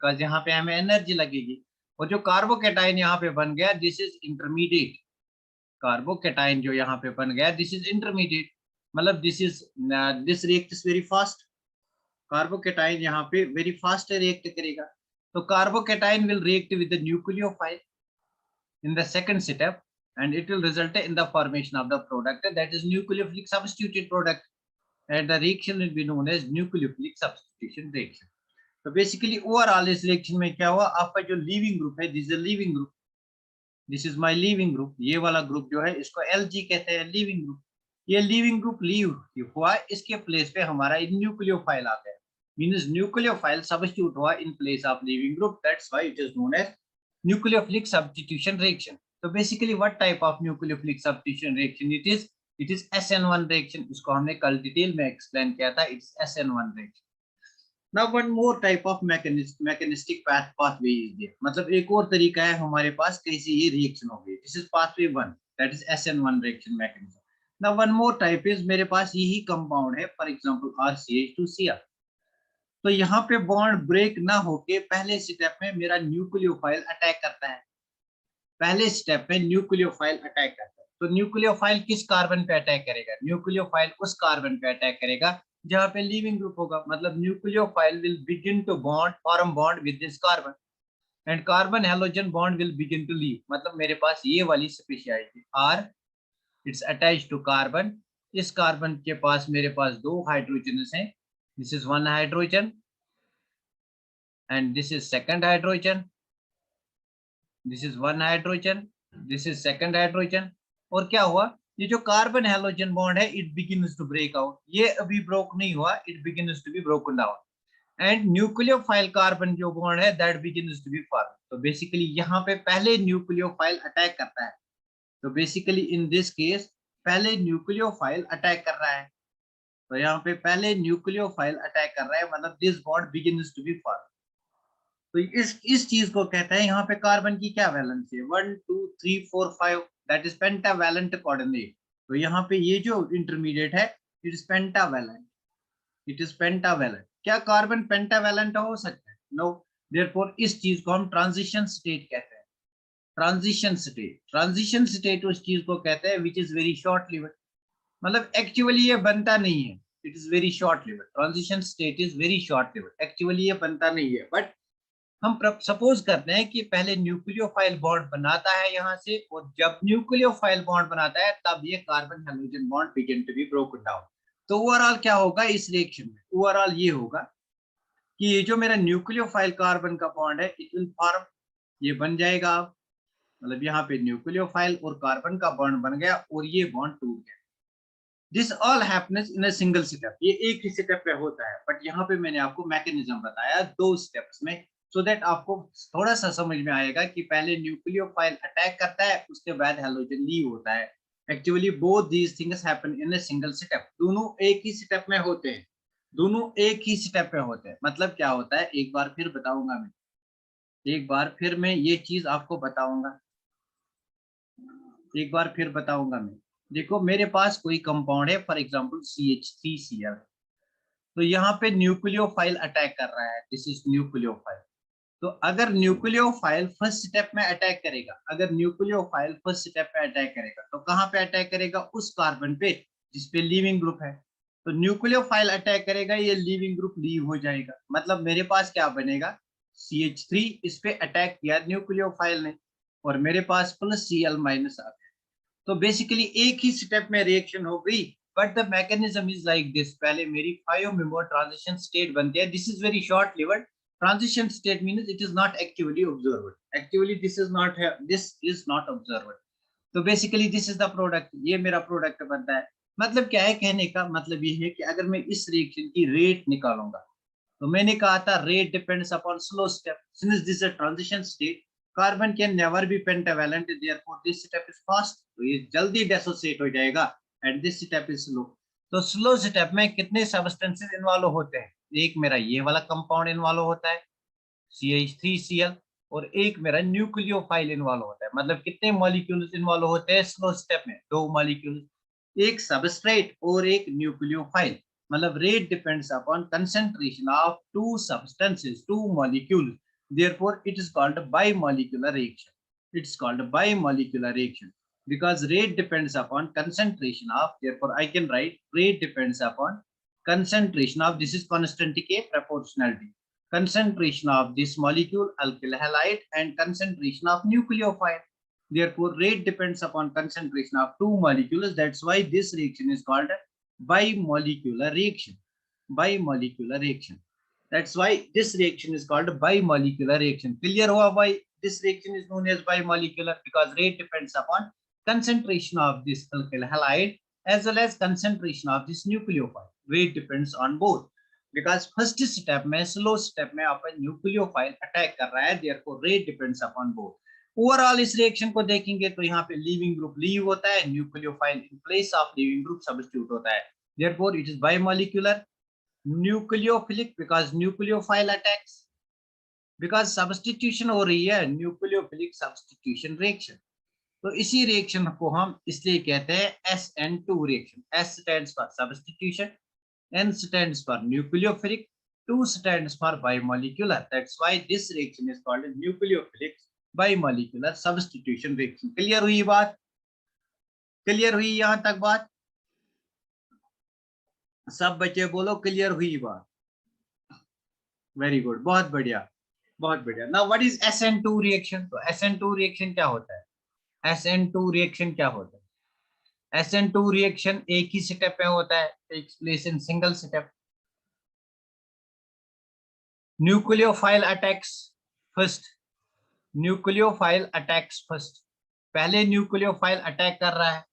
Because यहाँ पे हमें एनर्जी लगेगी। और जो कार्बोकेटाइन यहाँ पे बन गया, दिस इज इंटरमीडिएट। कार्बोकेटाइन जो यहाँ पे बन गया, दिस इज इंटरमीडिएट, मतलब this react very fast. Carbocation यहाँ पे वेरी फास्ट रिएक्ट करेगा। तो carbocation will react with the nucleophile in the second step, and it will result in the formation of the product, that is nucleophilic substituted product, and the reaction will be known as nucleophilic substitution reaction. तो basically overall इस reaction में क्या हुआ, आपका जो leaving group है, this is leaving group, this is my leaving group, ये वाला ग्रुप जो है इसको Lg कहते हैं, लीविंग ग्रुप। ये लीविंग ग्रुप लीव हुआ, इसके प्लेस पे हमारा न्यूक्लियोफाइल आ गया, मींस न्यूक्लियोफाइल सब्स्टिट्यूट हुआ in place of leaving group, that's why it is known as nucleophilic substitution reaction. So basically what type of nucleophilic substitution reaction it is SN1 reaction. इसको हमने कल detail में explain किया था, it's SN1 reaction. Now one more type of mechanistic pathway is there. मतलब एक और तरीका है हमारे पास कैसे ये रिएक्शन हो गई. This is pathway 1, that is SN1 reaction mechanism. Now one more type is मेरे पास यही कंपाउंड है, for example RCH2Cl. तो यहाँ पे बॉन्ड ब्रेक ना होके पहले स्टेप में मेरा न्यूक्लियोफाइल अटैक करता है, पहले स्टेप में न्यूक्लियोफाइल अटैक करता है। तो न्यूक्लियोफाइल किस कार्बन पे अटैक करेगा, न्यूक्लियोफाइल उस कार्बन पे अटैक करेगा जहाँ पे लीविंग ग्रुप होगा, मतलब nucleophile will begin to form bond with this carbon, and carbon halogen bond will begin to leave. मतलब मेरे पास ये वाली speciality are, it's attached to carbon, इस कार्बन के पास मेरे पास 2 हाइड्रोजन हैं, this is one hydrogen and this is second hydrogen, this is one hydrogen, this is second hydrogen। और क्या हुआ, ये जो कार्बन हैलोजन बॉन्ड है it begins to break out, ये अभी ब्रोक नहीं हुआ, it begins to be broken down, and nucleophile carbon जो बॉन्ड है that begins to be form. तो बेसिकली यहाँ पे पहले न्यूक्लियोफाइल अटैक करता है, तो बेसिकली इन दिस केस पहले न्यूक्लियोफाइल अटैक कर रहा है, तो यहाँ पे पहले न्यूक्लियोफाइल अटैक कर रहा है, मतलब this bond begins to be form. तो इस चीज को कहते हैं, यहाँ पे कार्बन की क्या वैलेंस है, 1 2 3 4 5, दैट इज पेंटावैलेंट कोऑर्डिनेट। तो यहाँ पे ये जो इंटरमीडिएट है it is pentavalent, it is pentavalent. क्या कार्बन पेंटावैलेंट हो सकता है? नो। देयरफॉर इस चीज को हम ट्रांजिशन स्टेट कहते हैं, ट्रांजिशन स्टेट। ट्रांजिशन स्टेट उस चीज को कहते हैं which is very short lived, मतलब एक्चुअली ये बनता नहीं है, it is very short lived, transition state is very short lived, actually ये बनता नहीं है। बट हम सपोज करते हैं कि पहले न्यूक्लियोफाइल बॉन्ड बनाता है यहाँ से, और जब न्यूक्लियोफाइल बॉन्ड बनाता है तब ये carbon halogen bond begin to be broken down. तो ओवरऑल क्या होगा इस रिएक्शन में, ओवरऑल ये होगा कि ये जो मेरा न्यूक्लियोफाइल कार्बन का बॉन्ड है इट विल फॉर्म, ये बन जाएगा, मतलब यहाँ पे न्यूक्लियोफाइल और कार्बन का बॉन्ड बन गया और ये बॉन्ड टूट गया। This all happens in a single step, ये एक ही स्टेप पे होता है, बट यहाँ पे मैंने आपको मैकेनिज्म बताया 2 स्टेप्स में, सो दैट आपको थोड़ा सा समझ में आएगा कि पहले न्यूक्लियोफाइल अटैक करता है, उसके बाद हैलोजन लीव होता है। Actually both these things happen in a single step, दोनों एक ही स्टेप में होते हैं, दोनों एक ही स्टेप पे होते हैं। मतलब क्या होता है, एक बार फिर बताऊंगा मैं, एक बार फिर मैं ये चीज आपको बताऊंगा, एक बार फिर बताऊंगा मैं। देखो मेरे पास कोई कंपाउंड है, फॉर एग्जांपल CH3Cl, तो यहाँ पे न्यूक्लियोफाइल अटैक कर रहा है, दिस इज न्यूक्लियोफाइल। तो अगर न्यूक्लियोफाइल फर्स्ट स्टेप में अटैक करेगा, अगर न्यूक्लियोफाइल फर्स्ट स्टेप पे अटैक करेगा तो कहाँ पे अटैक करेगा, उस कार्बन पे जिसपे लीविंग ग्रुप है। तो न्यूक्लियोफाइल अटैक करेगा, ये लीविंग ग्रुप लीव हो जाएगा, मतलब मेरे पास क्या बनेगा, CH3 इस पे अटैक किया न्यूक्लियोफाइल ने, और मेरे पास +Cl- आ गया। तो बेसिकली एक ही स्टेप में रिएक्शन हो गई, but the mechanism is like this. पहले मेरी 5 मेंबर ट्रांजिशन स्टेट बनती है, this is very short lived, transition state means it is not actually observed, actually this is not observed। तो basically this is the product, ये मेरा product बनता है। मतलब क्या है, कहने का मतलब ये है कि अगर मैं इस रिएक्शन की रेट निकालूंगा, तो मैंने कहा था rate depends upon slow step, since this is a transition state carbon can never be pentavalent, therefore this step is fast, तो ये जल्दी डिसोसिएट हो जाएगा, and this step is slow. तो स्लो स्टेप में कितने सब्सटेंसेस इन्वॉल्व होते हैं, एक मेरा ये वाला कंपाउंड इन्वॉल्व होता है CH3Cl, और एक मेरा न्यूक्लियोफाइल इन्वॉल्व होता है। मतलब कितने मॉलिक्यूल्स इन्वॉल्व होते हैं स्लो स्टेप में, 2 मॉलिक्यूल्स, एक सबस्ट्रेट और एक न्यूक्लियोफाइल। मतलब rate depends upon concentration of 2 substances, 2 molecules, Therefore it is called a bimolecular reaction. It's called a bimolecular reaction because rate depends upon concentration of, therefore I can write rate depends upon concentration of, this is constant K proportionality, concentration of this molecule alkyl halide and concentration of nucleophile. Therefore rate depends upon concentration of two molecules. That's why this reaction is called bimolecular reaction. Bimolecular reaction. That's why this reaction is called bimolecular reaction. Clear hua why this reaction is known as bimolecular? Because rate depends upon concentration of this alkyl halide as well as concentration of this nucleophile. Rate depends on both. Because first step में, slow step में अपन nucleophile attack कर रहा है, therefore rate depends upon both. Overall इस reaction को देखेंगे तो यहाँ पे लीविंग ग्रुप लीव होता है, nucleophile in place of leaving group substitute होता है. Therefore it is bimolecular. Nucleophilic because nucleophile attacks, because substitution हो रही है, nucleophilic substitution reaction. तो इसी रिएक्शन को हम इसलिए कहते हैं SN2 reaction. S stands for substitution, N stands for nucleophilic, 2 stands for bimolecular. That's why this reaction is called nucleophilic bimolecular substitution reaction. Clear हुई बात? क्लियर हुई यहां तक बात? सब बच्चे बोलो क्लियर हुई बात. वेरी गुड, बहुत बढ़िया, बहुत बढ़िया. Now what is SN2 reaction? तो SN2 रिएक्शन क्या होता है? SN2 रिएक्शन क्या होता है? SN2 रिएक्शन एक ही स्टेप में होता है, takes place in single step. Nucleophile attacks first. Nucleophile attacks first. पहले न्यूक्लियोफाइल अटैक कर रहा है.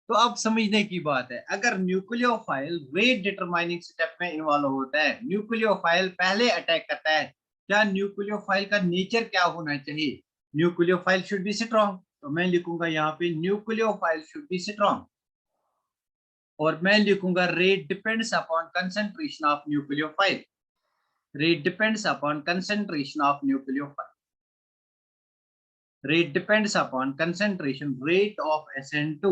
तो अब समझने की बात है, अगर न्यूक्लियोफाइल रेट डिटरमाइनिंग स्टेप में इन्वॉल्व होता है, न्यूक्लियोफाइल पहले अटैक करता है, क्या न्यूक्लियोफाइल का नेचर क्या होना चाहिए? Nucleophile should be strong. तो मैं लिखूंगा यहाँ पे न्यूक्लियोफाइल शुड बी स्ट्रॉन्ग, और मैं लिखूंगा rate depends upon concentration of nucleophile. Rate depends upon concentration of nucleophile. Rate depends upon concentration. Rate of SN2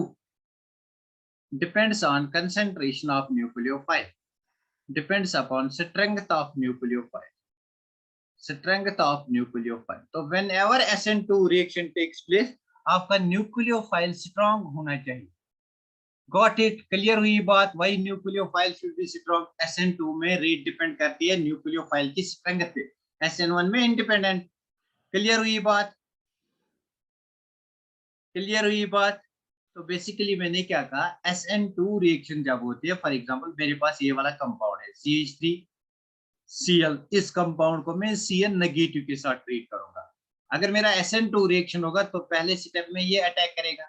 depends on concentration of nucleophile. Depends upon strength of nucleophile. Strength of nucleophile. तो whenever SN2 reaction takes place, आपका nucleophile strong होना चाहिए. Got it? Clear हुई बात? Why nucleophile should be strong? SN2 में rate depend करती है nucleophile की strength पे. SN1 में independent. Clear हुई बात? क्लियर हुई बात? तो बेसिकली मैंने क्या कहा, SN2 रिएक्शन जब होती है, फॉर एग्जांपल मेरे पास ये वाला कंपाउंड है CH3Cl, इस कंपाउंड को मैं Cl नेगेटिव के साथ ट्रीट करूंगा. अगर मेरा SN2 रिएक्शन होगा तो पहले स्टेप में ये अटैक करेगा.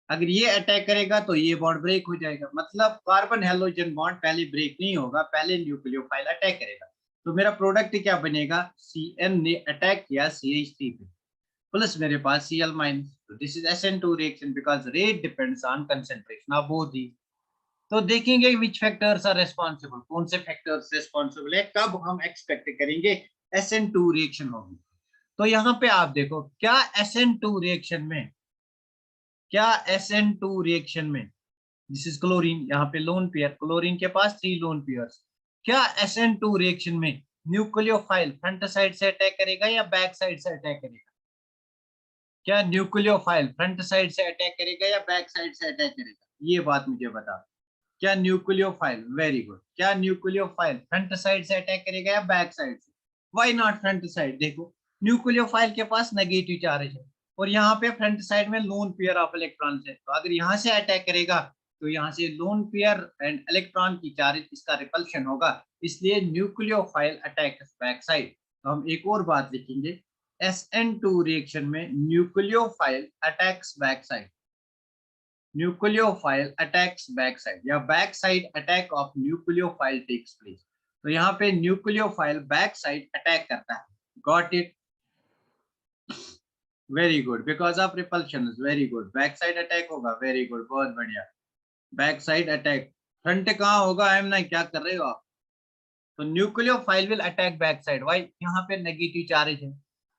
अगर ये अटैक करेगा तो ये बॉन्ड ब्रेक हो जाएगा. मतलब कार्बन हेलोजन बॉन्ड पहले ब्रेक नहीं होगा, पहले न्यूक्लियोफाइल अटैक करेगा. तो मेरा प्रोडक्ट क्या बनेगा? Cn ने अटैक किया CH3 पे, प्लस मेरे पास Cl माइनस. तो this is SN2 reaction because rate depends on concentration of both the. तो देखेंगे विच फैक्टर्स आर रिस्पांसिबल, कौन से फैक्टर्स रिस्पांसिबल है, कब हम एक्सपेक्ट करेंगे SN2 रिएक्शन होगी. तो यहाँ पे आप देखो, क्या SN2 रिएक्शन में, क्या SN2 रिएक्शन में, दिस इज क्लोरीन, यहाँ पे लोन पेयर, क्लोरीन के पास 3 लोन पेयर्स. क्या SN2 रिएक्शन में न्यूक्लियोफाइल फ्रंट साइड से अटैक करेगा या बैक साइड से अटैक करेगा? क्या न्यूक्लियोफाइल फ्रंट साइड से अटैक करेगा या बैक साइड से अटैक करेगा? ये बात मुझे बता. क्या न्यूक्लियोफाइल, वेरी गुड, क्या न्यूक्लियोफाइल फ्रंट साइड से अटैक करेगा या बैक साइड से? Why not front side? देखो न्यूक्लियोफाइल के पास नेगेटिव चार्ज है और यहाँ पे फ्रंट साइड में लोन पेयर ऑफ इलेक्ट्रॉन है. तो अगर यहाँ से अटैक करेगा तो यहाँ से लोन पेयर एंड इलेक्ट्रॉन की चार्ज, इसका रिपल्शन होगा, इसलिए न्यूक्लियोफाइल अटैक बैक साइड. तो हम एक और बात लिखेंगे, SN2 रिएक्शन में nucleophile attacks back side. Nucleophile attacks back side या back side attack of nucleophile takes place. तो यहाँ पे न्यूक्लियोफाइल बैक साइड अटैक करता है. Got it? Very good, because of repulsion. Very good, back side attack होगा. Very good, बहुत बढ़िया. Back side attack. Front कहाँ होगा? एम9 क्या कर रहे हो आप? तो nucleophile will attack back side. Why? यहाँ पे नेगेटिव चार्ज है,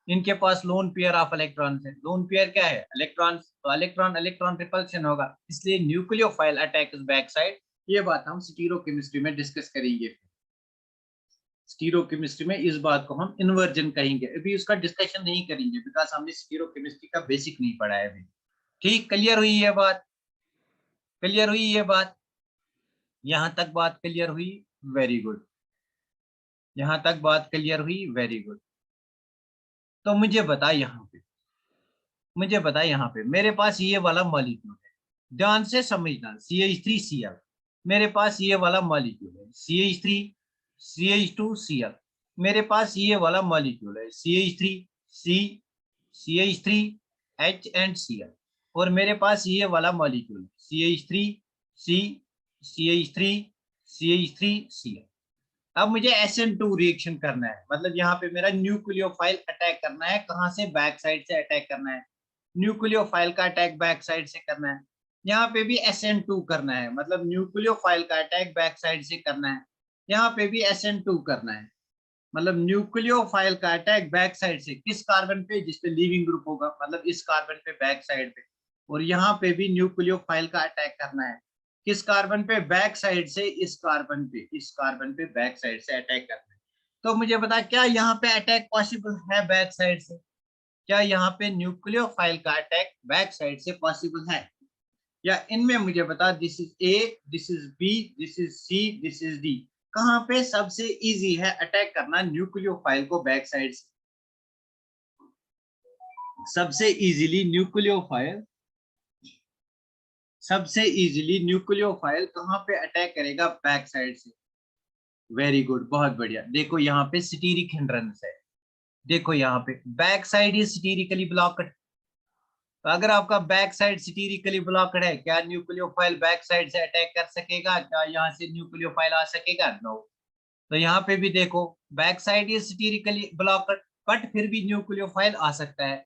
इनके पास लोन पेयर ऑफ इलेक्ट्रॉन्स है. लोन पेयर क्या है? इलेक्ट्रॉन्स. तो इलेक्ट्रॉन इलेक्ट्रॉन रिपल्शन होगा, इसलिए nucleophile attack is back side. ये बात हम स्टीरियोकेमिस्ट्री में डिस्कस करेंगे. स्टीरियोकेमिस्ट्री में इस बात को हम इन्वर्जन कहेंगे। अभी उसका डिस्कशन नहीं करेंगे बिकॉज हमने स्टीरियोकेमिस्ट्री का बेसिक नहीं पढ़ा है अभी। ठीक, क्लियर हुई ये बात? क्लियर हुई ये बात? यहां तक बात क्लियर हुई? Very good. यहां तक बात क्लियर हुई? Very good. तो मुझे बता यहाँ पे, मुझे बता यहाँ पे मेरे पास ये वाला मॉलिक्यूल है, ध्यान से समझना, CH3Cl। मेरे पास ये वाला मॉलिक्यूल है CH3 CH2Cl। मेरे पास ये वाला मॉलिक्यूल है CH3 C CH3 H and Cl। और मेरे पास ये वाला molecule CH3 C CH3 CH3 Cl। अब मुझे SN2 रिएक्शन करना है, मतलब यहाँ पे मेरा न्यूक्लियोफाइल अटैक करना है। कहाँ से? बैक साइड से अटैक करना है। न्यूक्लियोफाइल का अटैक बैक साइड से करना है। यहाँ पे भी SN2 करना है, मतलब न्यूक्लियोफाइल का अटैक बैक साइड से करना है। यहाँ पे भी SN2 करना है, मतलब न्यूक्लियोफाइल का अटैक बैक साइड से। किस कार्बन पे? जिसपे लीविंग ग्रुप होगा, मतलब इस कार्बन पे बैक साइड पे। और यहाँ पे भी न्यूक्लियोफाइल का अटैक करना है। किस कार्बन पे? बैक साइड से इस कार्बन पे, इस कार्बन पे बैक साइड से अटैक करना है। तो मुझे बता, क्या यहाँ पे अटैक पॉसिबल है बैक साइड से? क्या यहाँ पे न्यूक्लियोफाइल का अटैक बैक साइड से पॉसिबल है? या इनमें मुझे बता, this is A, this is B, this is C, this is D, कहां पे सबसे इजी है अटैक करना न्यूक्लियोफाइल को बैक साइड से? सबसे इजीली न्यूक्लियोफाइल, सबसे इजीली न्यूक्लियोफाइल कहां पे अटैक करेगा? बैक साइड से। वेरी गुड, बहुत बढ़िया। देखो यहाँ पे स्टीरिक हिंड्रेंस है, देखो यहाँ पे back side is sterically blocked. तो अगर आपका बैक साइड स्टीरिकली ब्लॉक्ड है, क्या न्यूक्लियोफाइल बैक साइड से अटैक कर सकेगा? क्या यहाँ से न्यूक्लियोफाइल आ सकेगा? नो। तो यहाँ पे भी देखो back side is sterically blocked, but फिर भी न्यूक्लियोफाइल आ सकता है।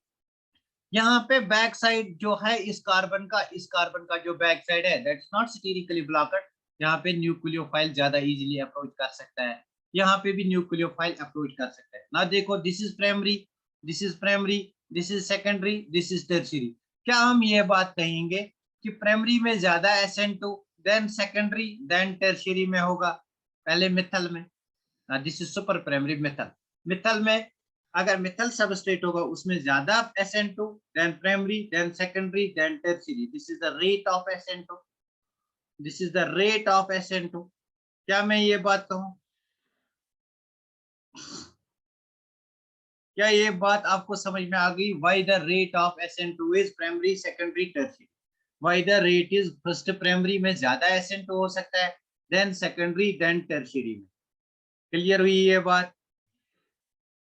यहाँ पे बैक साइड जो है इस कार्बन का, इस कार्बन का जो बैक साइड है दैट इज नॉट स्टीरिकली ब्लॉक्ड। यहाँ पे न्यूक्लियोफाइल ज्यादा इजीली अप्रोच कर सकता है। यहाँ पे भी न्यूक्लियोफाइल अप्रोच कर सकता है ना। देखो this is primary, this is primary, this is secondary, this is tertiary. क्या हम ये बात कहेंगे कि प्राइमरी में ज्यादा SN2, then secondary, then tertiary में होगा? पहले मिथल में, this is super primary methyl. Methyl में अगर मिथल सबस्ट्रेट होगा उसमें ज्यादा SN2, then primary, then secondary, then tertiary. This is the rate of SN2, this is the rate of SN2। क्या मैं ये बात कहूं? क्या ये बात आपको समझ में आ गई? Why the rate of SN2 is primary, secondary, tertiary. Why the rate is, first primary में ज्यादा SN2 हो सकता है, देन सेकेंडरी, देन टर्शियरी में। क्लियर हुई ये बात?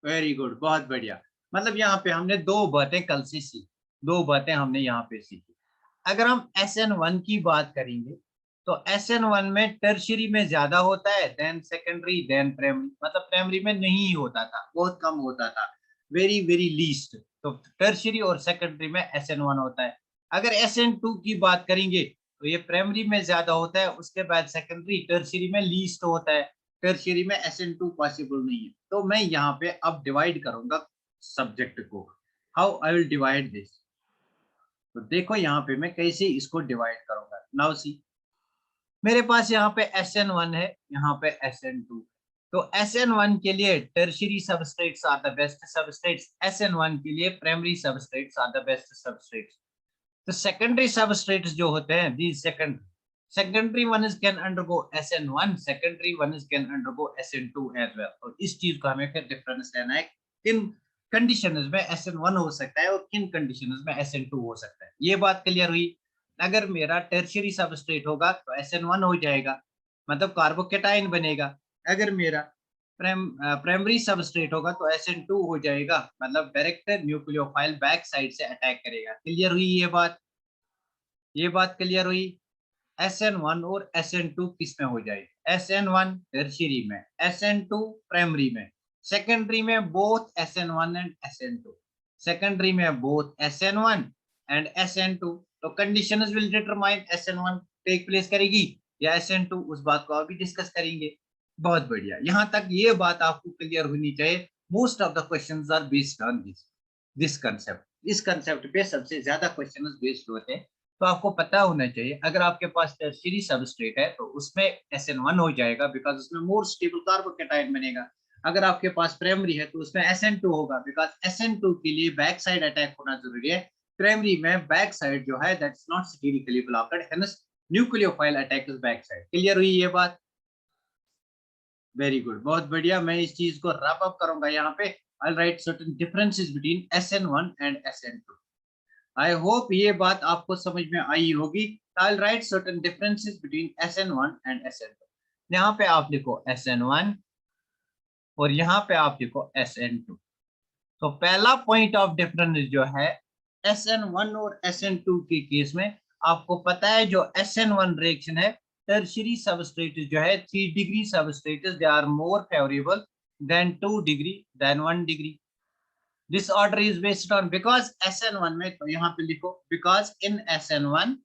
वेरी गुड, बहुत बढ़िया। मतलब यहाँ पे हमने दो बातें कल से सीखी, दो बातें हमने यहाँ पे सीखी। अगर हम SN1 की बात करेंगे तो SN1 में टर्शियरी में ज्यादा होता है, देन सेकेंडरी, देन प्राइमरी। मतलब प्राइमरी में नहीं होता था, बहुत कम होता था, वेरी वेरी लीस्ट। तो टर्शियरी और सेकेंडरी में SN1 होता है। अगर SN2 की बात करेंगे तो ये प्राइमरी में ज्यादा होता है, उसके बाद सेकेंडरी, टर्शियरी में लीस्ट होता है। टर्शियरी में SN2 पॉसिबल नहीं है। तो मैं यहाँ पे अब डिवाइड करूंगा सब्जेक्ट को। How I will divide this? तो देखो यहाँ पे मैं कैसे इसको डिवाइड करूंगा। नाउ सी, मेरे पास यहाँ पे SN1 है, यहाँ पे SN2। तो SN1 के लिए tertiary substrates are the best substrates, SN1 के लिए primary substrates are the best substrates. तो सेकेंडरी सबस्ट्रेट्स जो होते हैं, these secondary one is can undergo SN1, secondary one is can undergo SN2 as well। तो इस चीज को हमें फिर डिफरेंस लेना है, किन कंडीशंस में SN1 हो सकता है और किन कंडीशंस में SN2 हो सकता है। ये बात क्लियर हुई? अगर मेरा टर्शियरी सबस्ट्रेट होगा तो SN1 हो जाएगा, मतलब कार्बोकेटाइन बनेगा। अगर मेरा प्राइमरी सबस्ट्रेट होगा तो SN2 हो जाएगा, मतलब डायरेक्ट न्यूक्लियोफाइल बैक साइड से अटैक करेगा। क्लियर हुई ये बात? ये बात क्लियर हुई? SN1 और SN2 किस में हो जाएगी? SN1 टर्शियरी में, SN2 प्राइमरी में, सेकेंडरी में both SN1 and SN2, secondary में बोथ SN1 एंड SN2। तो conditions will determine SN1 take place करेगी या SN2, उस बात को अभी डिस्कस करेंगे। बहुत बढ़िया, यहाँ तक ये बात आपको क्लियर होनी चाहिए। Most of the questions are based on this concept. इस कंसेप्ट पे सबसे ज्यादा क्वेश्चंस बेस्ड होते हैं। तो आपको पता होना चाहिए, अगर आपके पास टर्शियरी सबस्ट्रेट है तो उसमें SN1 हो जाएगा, बिकॉज उसमें मोर स्टेबल कार्बोकेटाइन बनेगा। अगर आपके पास प्राइमरी है तो उसमें SN2 होगा, बिकॉज SN2 के लिए बैक साइड अटैक होना जरूरी है। प्राइमरी में बैक साइड जो है that's not sterically blocked, hence nucleophile attack is back side. Clear हुई ये बात? वेरी गुड, बहुत बढ़िया। मैं इस चीज को रैप अप करूंगा यहाँ पे। I'll write certain differences between SN1 and SN2. I hope ये बात आपको समझ में आई होगी। I'll write certain differences between SN1 and SN2. यहाँ पे आप लिखो SN1 और यहाँ पे आप लिखो SN2। तो पहला पॉइंट ऑफ डिफरेंस जो है SN1 और SN2 के केस में, आपको पता है जो SN1 रिएक्शन है, टर्शियरी सबस्ट्रेट जो है 3 degree substrate, they are more favourable than 2 degree than 1 degree. This order is based on, because SN1 में, तो यहाँ पे लिखो because in SN1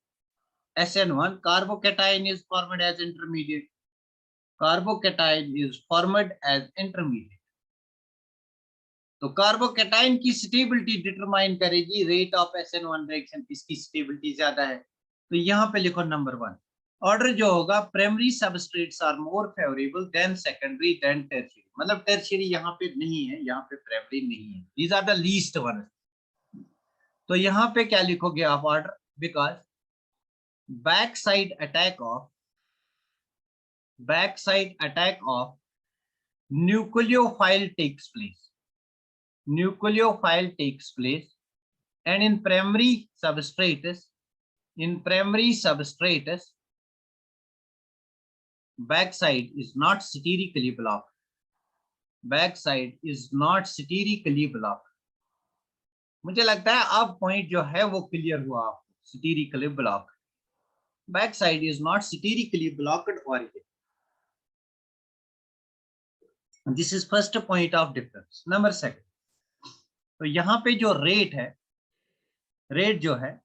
carbocation is formed as intermediate, carbocation is formed as intermediate. तो carbocation की stability determine करेगी rate of SN1 reaction, इसकी stability ज्यादा है। तो यहाँ पे लिखो नंबर 1, ऑर्डर जो होगा primary substrates are more favourable than secondary then tertiary, मतलब टर्शियरी यहाँ पे नहीं है, यहाँ पे प्राइमरी नहीं है, these are the least one. तो यहाँ पे क्या लिखोगे आप order, because back side attack of nucleophile takes place, and in primary substratus backside is not sterically blocked, मुझे लगता है अब पॉइंट जो है वो क्लियर हुआ आपको। Sterically blocked, back side is not sterically blocked organ. This is first point of difference. Number second, तो यहाँ पे जो रेट है, रेट जो है,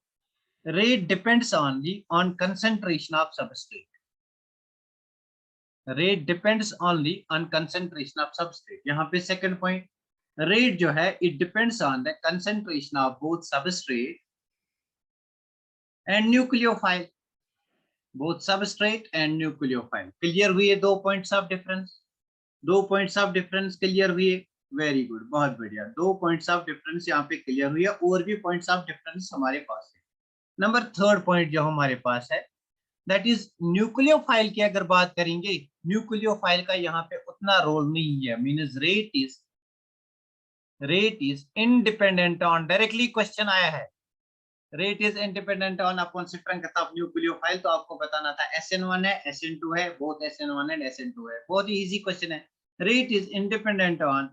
rate depends only on concentration of substrate, rate depends only on concentration of substrate. यहाँ पे second point, rate जो है it depends on the concentration of both substrate and nucleophile, both substrate and nucleophile. Clear हुई है? 2 points of difference, 2 points of difference clear हुई है? Very good, बहुत बढ़िया, 2 पॉइंट्स ऑफ डिफरेंस यहाँ पे क्लियर हुई है। और भी पॉइंट्स ऑफ डिफरेंस हमारे पास है। नंबर थर्ड पॉइंट जो हमारे पास है दैट इज न्यूक्लियोफाइल की अगर बात करेंगे, न्यूक्लियोफाइल का यहाँ पे उतना रोल नहीं है, means rate is independent on, directly question आया है, rate is independent on upon strength of nucleophile. तो आपको बताना था SN1 है, SN2 है, बोथ SN1 एंड SN2 है। बहुत ही इजी क्वेश्चन है। Rate is independent on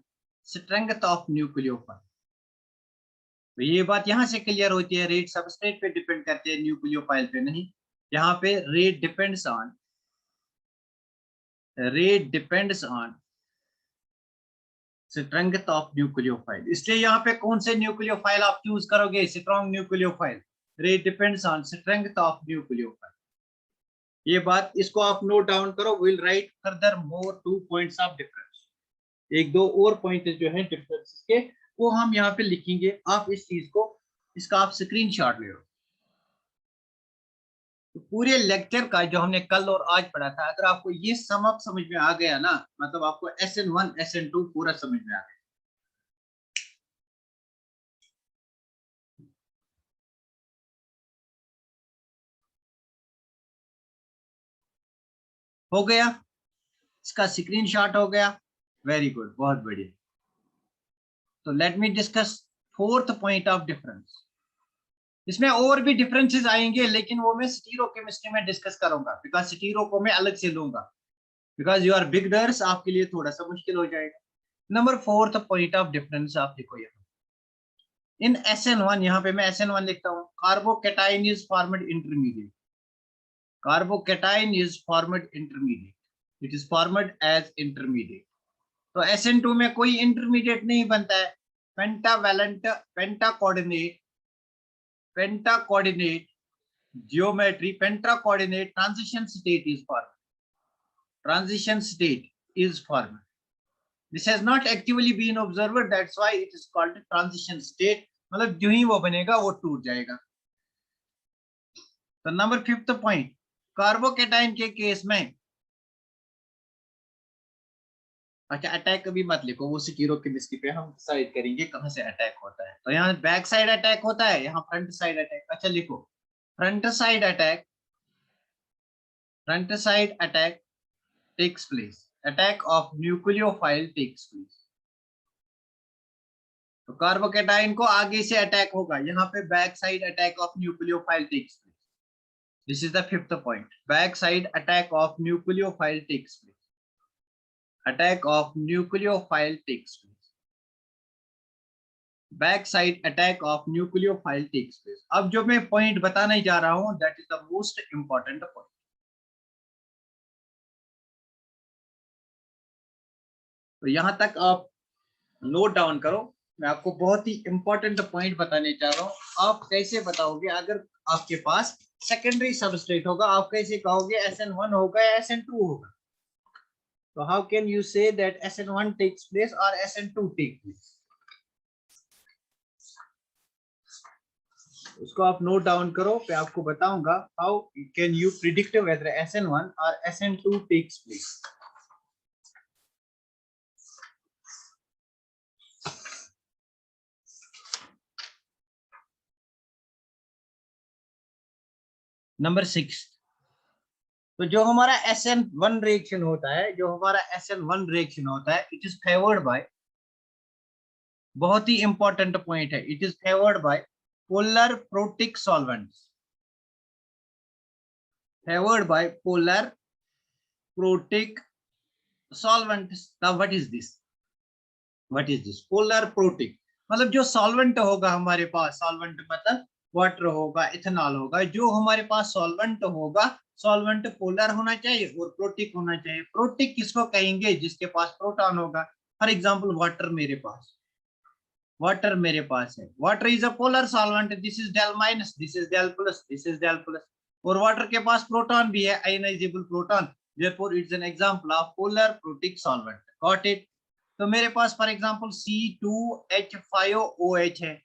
strength of nucleophile. तो ये बात यहां से क्लियर होती है, रेट सबस्ट्रेट पे डिपेंड करते हैं, न्यूक्लियोफाइल पे नहीं। यहाँ पे rate depends on strength of nucleophile. इसलिए यहाँ पे कौन से न्यूक्लियोफाइल आप चूज करोगे? Strong nucleophile. Rate depends on strength of nucleophile. ये बात, इसको आप नोट डाउन करो। Will write further more 2 points of difference. एक दो और पॉइंट जो है डिफरेंसेस के, वो हम यहाँ पे लिखेंगे। आप इस चीज को, इसका आप स्क्रीनशॉट ले लो। तो पूरे लेक्चर का जो हमने कल और आज पढ़ा था, अगर आपको ये सम अप समझ में आ गया ना, मतलब आपको SN1 SN2 पूरा समझ में आ गया। हो गया? इसका स्क्रीनशॉट हो गया? वेरी गुड, बहुत बढ़िया। तो let me discuss fourth point of difference. इसमें और भी डिफरेंसेस आएंगे, लेकिन वो मैं स्टीरोकेमिस्ट्री में डिस्कस करूंगा, बिकॉज स्टीरो को मैं अलग से लूंगा, बिकॉज यू आर बिगनर्स, आपके लिए थोड़ा सा मुश्किल हो जाएगा। Number fourth point of difference आप देखो यहाँ, इन SN1, यहाँ पे मैं SN1 लिखता हूँ, carbocation is formed intermediate, carbocation is formed intermediate, it is formed as intermediate. तो SN2 में कोई इंटरमीडिएट नहीं बनता है। Pentavalent, penta coordinate geometry, penta coordinate transition state is formed, this has not actively been observed, that's why it is called transition state, मतलब जो ही वो बनेगा वो टूट जाएगा। तो नंबर फिफ्थ पॉइंट, कार्बोकेटाइन के केस में अच्छा अटैक कभी मत लिखो, वो सिक्यूरो केमिस्ट्री पे हम डिसाइड करेंगे कहाँ से अटैक होता है। तो यहाँ बैक साइड अटैक होता है, यहाँ फ्रंट साइड अटैक। अच्छा लिखो, front side attack, front side attack takes place, attack of nucleophile takes place। तो कार्बोकेटाइन को आगे से अटैक होगा, यहाँ पे back side attack of nucleophile takes place. This is the fifth point, back side attack of nucleophile takes place, attack of nucleophile takes place, back side attack of nucleophile takes place. अब जो मैं point बताने जा रहा हूं that is the most important point. तो यहां तक आप नोट डाउन करो, मैं आपको बहुत ही इंपॉर्टेंट पॉइंट बताने चाह रहा हूं। आप कैसे बताओगे अगर आपके पास सेकेंडरी सबस्ट्रेट होगा, आप कैसे कहोगे SN1 होगा या SN2 होगा? तो how can you say that SN1 takes place और SN2 टेक प्लेस? उसको आप नोट डाउन करो, मैं आपको बताऊंगा how can you predict whether SN1 और SN2 टेक्स प्लेस। नंबर 6, तो जो हमारा SN1 रिएक्शन होता है, जो हमारा SN1 रिएक्शन होता है, इट इज फेवर्ड बाय, बहुत ही इंपॉर्टेंट पॉइंट है, it is favoured by polar protic solvents, favoured by polar protic solvents. Now what is this polar protic? मतलब जो सॉल्वेंट होगा हमारे पास, सॉल्वेंट मतलब वाटर होगा, इथेनॉल होगा, जो हमारे पास सॉल्वेंट होगा, सॉल्वेंट पोलर होना चाहिए और प्रोटिक होना चाहिए। प्रोटिक किसको कहेंगे? जिसके पास प्रोटॉन होगा। फॉर एग्जांपल वाटर मेरे पास है, water is a polar solvent, this is del minus, this is del plus, this is del plus, और वाटर के पास प्रोटॉन भी है, ionisable proton, therefore it's an example of polar protic solvent। Got it? तो मेरे पास for example C2H5OH है,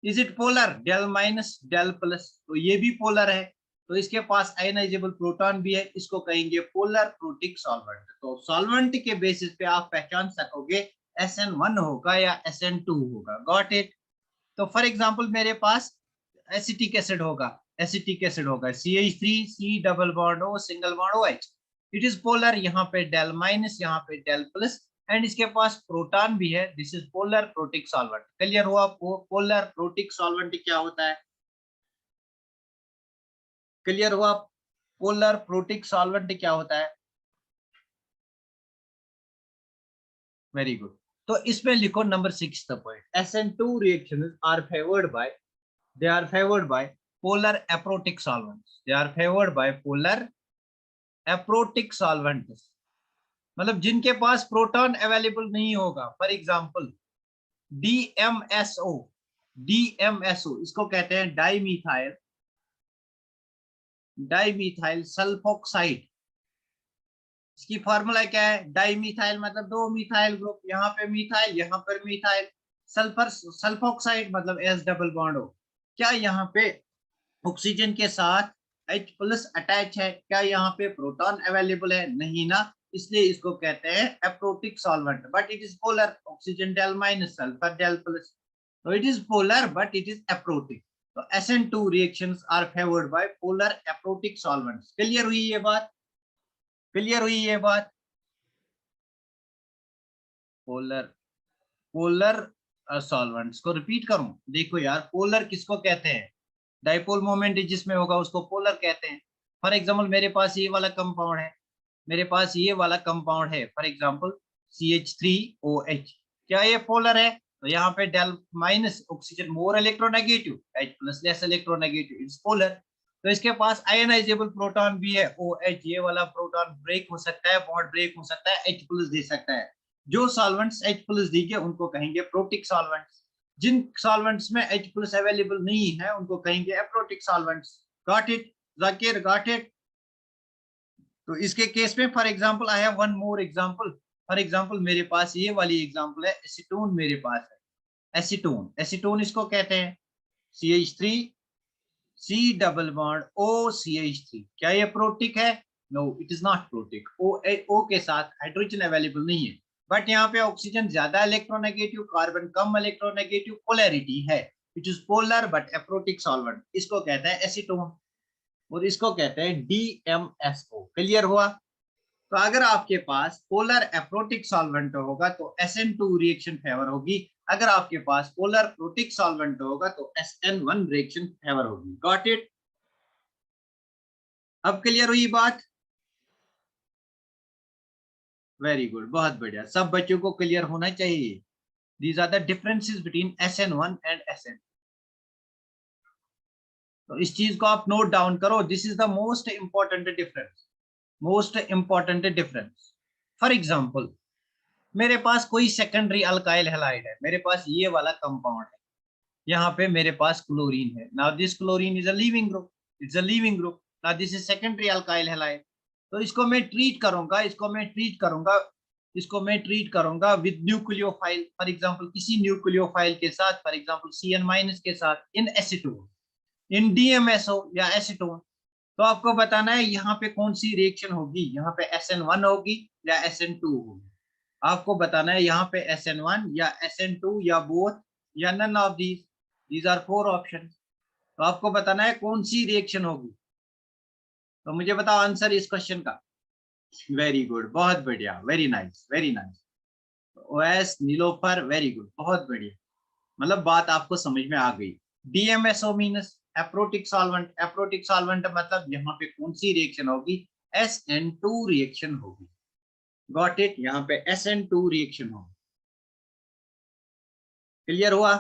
is it polar? Del minus del plus, तो ये भी पोलर है, तो इसके पास आयनाइजेबल प्रोटॉन भी है, इसको कहेंगे पोलर प्रोटिक सॉल्वेंट। तो सॉल्वेंट के बेसिस पे आप पहचान सकोगे SN1 होगा या SN2 होगा। Got it? तो फॉर एग्जांपल मेरे पास एसिटिक एसिड होगा, एसिटिक एसिड होगा CH3 C double bond O single bond OH, it is polar, यहाँ पे डेल माइनस, यहाँ पे डेल प्लस, एंड इसके पास प्रोटॉन भी है, this is polar protic solvent. Clear हुआ पोलर प्रोटिक सॉल्वेंट क्या होता है? क्लियर हुआ पोलर प्रोटिक सॉल्वेंट क्या होता है? Very good. तो इसमें लिखो number 6 point, SN2 reactions are favored by, they are favored by polar aprotic solvents, they are favored by polar aprotic solvents। मतलब जिनके पास प्रोटॉन अवेलेबल नहीं होगा, फॉर एग्जांपल DMSO, DMSO इसको कहते हैं डाइमीथाइल, डाइमीथाइल सल्फोक्साइड। इसकी फार्मूला क्या है? डाइमीथाइल मतलब दो मिथाइल ग्रुप, यहाँ पे मिथाइल, यहाँ पर मिथाइल, सल्फर सल्फोक्साइड मतलब S डबल बॉन्ड हो। क्या यहाँ पे ऑक्सीजन के साथ H प्लस अटैच है? क्या यहाँ पे प्रोटॉन अवेलेबल है? नहीं ना, इसलिए इसको कहते हैं aprotic solvent, but it is polar, oxygen del minus sulphur del plus, तो it is polar but it is aprotic. तो SN2 reactions are favoured by polar aprotic solvents. Clear हुई ये बात? क्लियर हुई ये बात? पोलर, पोलर सॉल्वेंट्स को repeat करूं, देखो यार, पोलर किसको कहते हैं? डाइपोल मोमेंट जिसमें होगा उसको पोलर कहते हैं। फॉर एग्जांपल मेरे पास ये वाला कंपाउंड है, मेरे पास ये वाला कंपाउंड है, फॉर एग्जांपल CH3OH, क्या ये पोलर है? तो यहाँ पे del minus, oxygen more electronegative, H plus less electronegative, it's polar. तो इसके पास आयनाइजेबल प्रोटॉन भी है OH, ये वाला प्रोटॉन ब्रेक हो सकता है, बॉन्ड ब्रेक हो सकता है, H प्लस दे सकता है। जो सॉल्वेंट्स H प्लस देंगे उनको कहेंगे प्रोटिक सॉल्वेंट्स, जिन सॉल्वेंट्स में H प्लस अवेलेबल नहीं है उनको कहेंगे aprotic solvents. Got it Zakir? Got it? तो इसके केस में for example I have one more example, for example मेरे पास ये वाली एग्जांपल है, एसीटोन मेरे पास है, एसीटोन, एसीटोन इसको कहते हैं CH3 C double bond OCH3, क्या ये प्रोटिक है? No, it is not protic. O के साथ हाइड्रोजन अवेलेबल नहीं है, बट यहाँ पे ऑक्सीजन ज्यादा इलेक्ट्रोनेगेटिव, कार्बन कम इलेक्ट्रोनेगेटिव पोलैरिटी है, which is polar but aprotic solvent. इसको कहते हैं एसीटोन और इसको कहते हैं DMSO। क्लियर हुआ? तो अगर आपके पास पोलर एप्रोटिक सॉल्वेंट होगा तो SN2 रिएक्शन फेवर होगी, अगर आपके पास पोलर प्रोटिक सॉल्वेंट होगा तो SN1 रिएक्शन फेवर होगी। Got it? अब क्लियर हुई बात? वेरी गुड, बहुत बढ़िया, सब बच्चों को क्लियर होना चाहिए। These are the differences between SN1 and SN। तो इस चीज को आप नोट डाउन करो, this is the most important difference, most important difference. For example, मेरे पास कोई सेकेंडरी अल्काइल हैलाइड है, मेरे पास ये वाला कंपाउंड है, यहाँ पे मेरे पास क्लोरीन है। Now this chlorine is a leaving group, it's a leaving group. Now this is secondary alkyl halide. तो इसको मैं ट्रीट करूंगा, इसको मैं ट्रीट करूंगा विद न्यूक्लियोफाइल, फॉर एग्जांपल किसी न्यूक्लियोफाइल के साथ, फॉर एग्जांपल CN- के साथ, इन एसीटोन, इन DMSO या एसीटोन। तो आपको बताना है यहाँ पे कौन सी रिएक्शन होगी, यहाँ पे SN1 होगी या SN2 होगी। आपको बताना है यहाँ पे SN1 या SN2 या बोथ या none of these are 4 option. तो आपको बताना है कौन सी रिएक्शन होगी। तो मुझे बताओ आंसर इस क्वेश्चन का। वेरी गुड, बहुत बढ़िया, वेरी नाइस, वेरी नाइस। ओएस नीलोफर, वेरी गुड, बहुत बढ़िया, मतलब बात आपको समझ में आ गई। DMSO means aprotic solvent, aprotic solvent मतलब यहाँ पे कौन सी रिएक्शन होगी, SN2 रिएक्शन होगी। Got it? यहाँ पे SN2 रिएक्शन होगी। क्लियर हुआ?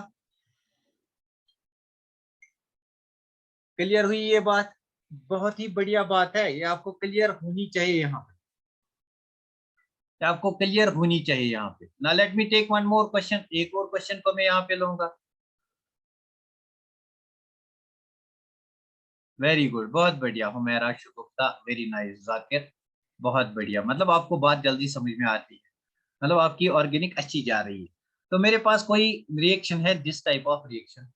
क्लियर हुई ये बात? बहुत ही बढ़िया बात है, ये आपको क्लियर होनी चाहिए यहाँ पे, आपको क्लियर होनी चाहिए यहाँ पे। ना let me take one more question, एक और क्वेश्चन को मैं यहाँ पे लूंगा। वेरी गुड, बहुत बढ़िया, हुमैरा शुगुफ्ता, वेरी नाइस जाकिर, बहुत बढ़िया, मतलब आपको बात जल्दी समझ में आती है, मतलब आपकी ऑर्गेनिक अच्छी जा रही है। तो मेरे पास कोई रिएक्शन है, दिस टाइप ऑफ रिएक्शन।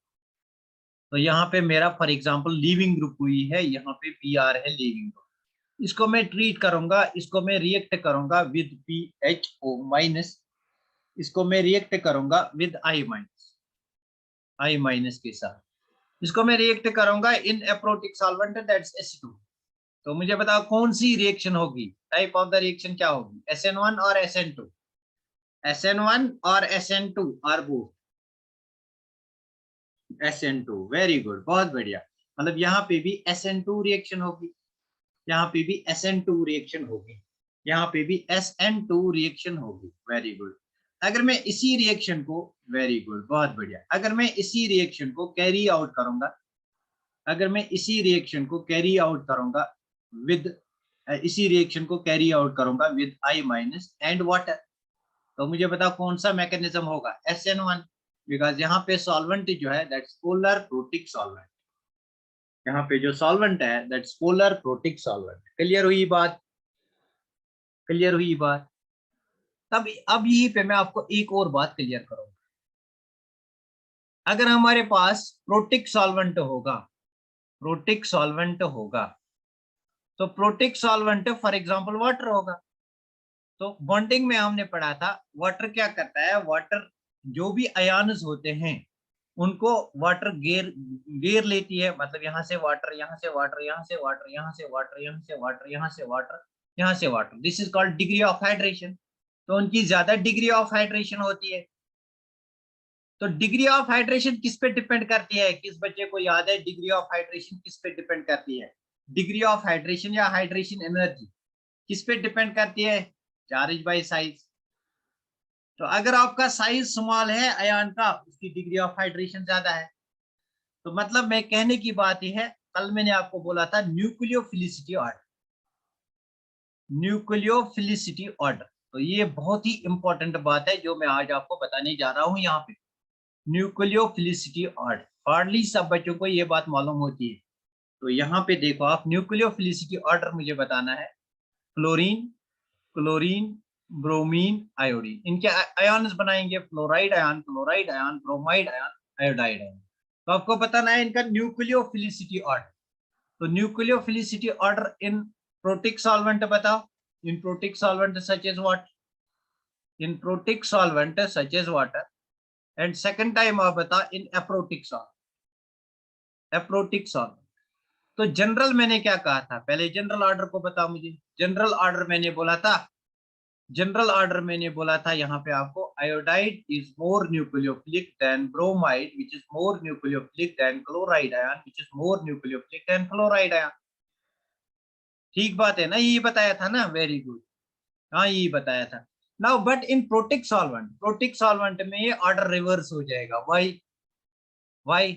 तो यहाँ पे मेरा फॉर एग्जांपल लीविंग ग्रुप हुई है, यहाँ पे PR है लीविंग ग्रुप। इसको मैं ट्रीट करूंगा, इसको मैं रिएक्ट करूंगा विद PHO-, इसको मैं रिएक्ट करूंगा विद I- के साथ। इसको मैं रिएक्ट करूंगा इन एप्रोटिक सॉल्वेंट, दैट्स एसिटोन। तो मुझे बताओ कौन सी रिएक्शन होगी, टाइप ऑफ द रिएक्शन क्या होगी, SN1 और SN2, SN1 और SN2 और बोथ SN2। वेरी गुड, बहुत बढ़िया, मतलब यहाँ पे भी SN2 रिएक्शन होगी, यहाँ पे भी SN2 रिएक्शन होगी, यहाँ पे भी SN2 रिएक्शन होगी। Very good. अगर मैं इसी रिएक्शन को, वेरी गुड, बहुत बढ़िया, अगर मैं इसी रिएक्शन को कैरी आउट करूंगा, अगर मैं इसी रिएक्शन को कैरी आउट करूंगा विद, इसी रिएक्शन को कैरी आउट करूंगा विद I- एंड वाटर, तो मुझे बताओ कौन सा मैकेनिज्म होगा, SN1, बिकॉज यहाँ पे सॉल्वेंट जो है दैट्स पोलर प्रोटिक सॉल्वेंट, यहाँ पे जो सॉल्वेंट है that's polar protic solvent. Clear हुई बात? क्लियर हुई बात? तब अब यहीं पे मैं आपको एक और बात क्लियर करूंगा। अगर हमारे पास प्रोटिक सॉल्वेंट होगा, प्रोटिक सॉल्वेंट होगा, तो protic solvent for example water होगा। तो बॉन्डिंग में हमने पढ़ा था वाटर क्या करता है, वाटर जो भी आयन्स होते हैं उनको वाटर घेर घेर लेती है, मतलब यहाँ से वाटर, यहाँ से वाटर, यहाँ से वाटर, यहाँ से वाटर, यहाँ से वाटर, यहाँ से वाटर, यहाँ से water, this is called degree of hydration. तो उनकी ज्यादा डिग्री ऑफ हाइड्रेशन होती है। तो डिग्री ऑफ हाइड्रेशन किस पे डिपेंड करती है, किस बच्चे को याद है डिग्री ऑफ हाइड्रेशन किस पे डिपेंड करती है, डिग्री ऑफ हाइड्रेशन या हाइड्रेशन एनर्जी किस पे डिपेंड करती है, चार्ज बाय साइज। तो अगर आपका साइज स्मॉल है आयन का, उसकी डिग्री ऑफ हाइड्रेशन ज्यादा है। तो मतलब मैं कहने की बात यह है, कल मैंने आपको बोला था न्यूक्लियोफिलिसिटी ऑर्डर, न्यूक्लियोफिलिसिटी ऑर्डर। तो ये बहुत ही इंपॉर्टेंट बात है जो मैं आज आपको बताने जा रहा हूं यहाँ पे, न्यूक्लियोफिलिसिटी ऑर्डर। हार्डली सब बच्चों को ये बात मालूम होती है। तो यहाँ पे देखो आप, न्यूक्लियोफिलिसिटी ऑर्डर मुझे बताना है, क्लोरीन, क्लोरीन, ब्रोमीन, आयोडीन, इनके आयन्स बनाएंगे, fluoride ion, chloride ion, bromide ion, iodide ion. तो आपको बताना है इनका न्यूक्लियोफिलिसिटी ऑर्डर। तो nucleophilicity order in protic solvent बताओ, in protic solvent such as what, in protic solvent such as water, and second time आप बता in aprotic solvent, aprotic solvent. तो जनरल मैंने क्या कहा था, पहले जनरल ऑर्डर को बता मुझे। जनरल ऑर्डर मैंने बोला था, जनरल ऑर्डर मैंने बोला था यहाँ पे आपको, iodide is more nucleophilic than bromide which is more nucleophilic than chloride ion which is more nucleophilic than fluoride ion. ठीक बात है ना, यही बताया था ना, वेरी गुड, हाँ यही बताया था। Now but in protic solvent, protic solvent में ये ऑर्डर रिवर्स हो जाएगा। वाई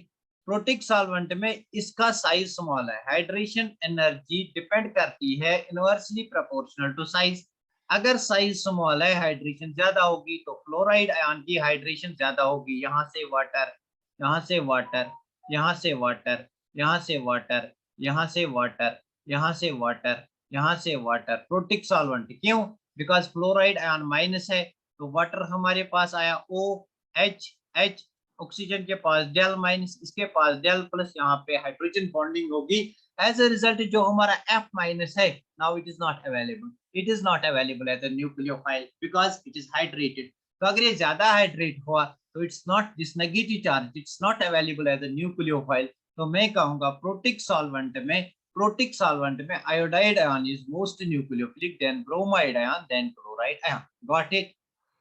प्रोटिक सॉल्वेंट में इसका साइज स्मॉल है, हाइड्रेशन एनर्जी डिपेंड करती है इनवर्सली प्रोपोर्शनल टू साइज। अगर साइज स्मॉल है, हाइड्रेशन ज्यादा होगी, तो फ्लोराइड आयन की हाइड्रेशन ज्यादा होगी। यहाँ से वाटर, यहाँ से वाटर, यहाँ से वाटर, यहाँ से वाटर, यहाँ से वाटर, यहाँ से वाटर, यहाँ से वाटर, प्रोटिक सॉल्वेंट। क्यों? बिकॉज फ्लोराइड आयन माइनस है, तो वाटर हमारे पास आया ओ एच एच, ऑक्सीजन के पास डेल माइनस, इसके पास डेल प्लस, यहाँ पे हाइड्रोजन बॉन्डिंग होगी। एज अ रिजल्ट जो हमारा F माइनस है, now it is not available, it is not available as a nucleophile because it is hydrated. तो अगर ये ज्यादा हाइड्रेट हुआ तो it's not this negative charge, it's not available as a nucleophile. तो मैं कहूंगा प्रोटिक सॉल्वेंट में, प्रोटिक सॉल्वेंट में iodide ion is most nucleophilic than bromide ion than chloride ion. Got it?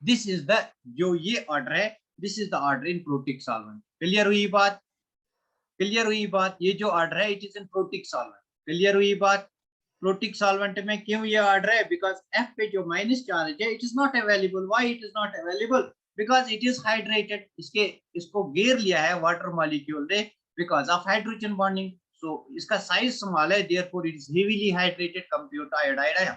This is the, जो ये order है, this is the order in protic solvent. Clear हुई बात? क्लियर हुई बात? ये जो ऑर्डर है it is in protic solvent. Clear हुई बात? प्रोटिक सॉल्वेंट में क्यों ये ऑर्डर है? बिकॉज F पे जो माइनस चार्ज है it is not available. Why it is not available? Because it is hydrated, इसके इसको घेर लिया है वाटर मॉलिक्यूल ने because of hydrogen bonding. So इसका साइज स्मॉल है, therefore it is heavily hydrated compare to iodide ion.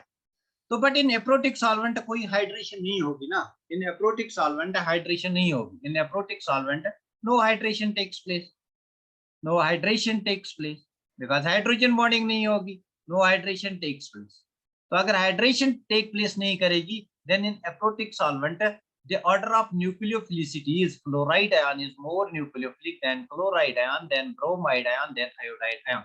तो but in aprotic solvent कोई हाइड्रेशन नहीं होगी ना, इन एप्रोटिक सॉल्वेंट हाइड्रेशन नहीं होगी, in aprotic solvent no hydration takes place, no hydration takes place because hydrogen bonding नहीं होगी, no hydration takes place. तो अगर हाइड्रेशन टेक प्लेस नहीं करेगी, then in aprotic solvent the order of nucleophilicity is fluoride ion is more nucleophilic than chloride ion, then bromide ion, then iodide ion.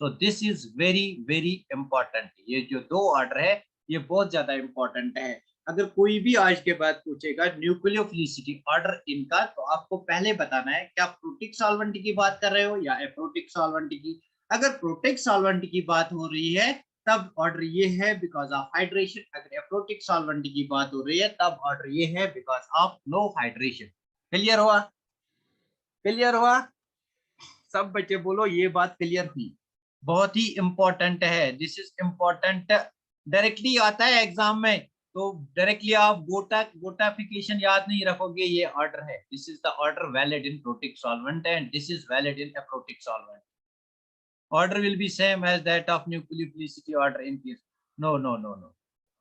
So this is very very important. ये जो दो order है ये बहुत ज्यादा important है। अगर कोई भी आज के बाद पूछेगा न्यूक्लियोफिलिसिटी ऑर्डर इनका, तो आपको पहले बताना है क्या प्रोटिक सॉल्वेंट की बात कर रहे हो या एप्रोटिक सॉल्वेंट की। अगर प्रोटिक सॉल्वेंट की बात हो रही है तब ऑर्डर ये है बिकॉज ऑफ हाइड्रेशन। अगर एप्रोटिक सॉल्वेंट की बात हो रही है तब ऑर्डर ये है because of no hydration. Clear हुआ? क्लियर हुआ? सब बच्चे बोलो ये बात क्लियर हुई। बहुत ही इंपॉर्टेंट है, दिस इज इंपॉर्टेंट, डायरेक्टली आता है एग्जाम में। तो डायरेक्टली आप गोटाफिकेशन याद नहीं रखोगे, ये ऑर्डर है। This is the order valid in protic solvent and this is valid in aprotic solvent. Order will be same as that of nucleophilicity order in case. No, no, no, no.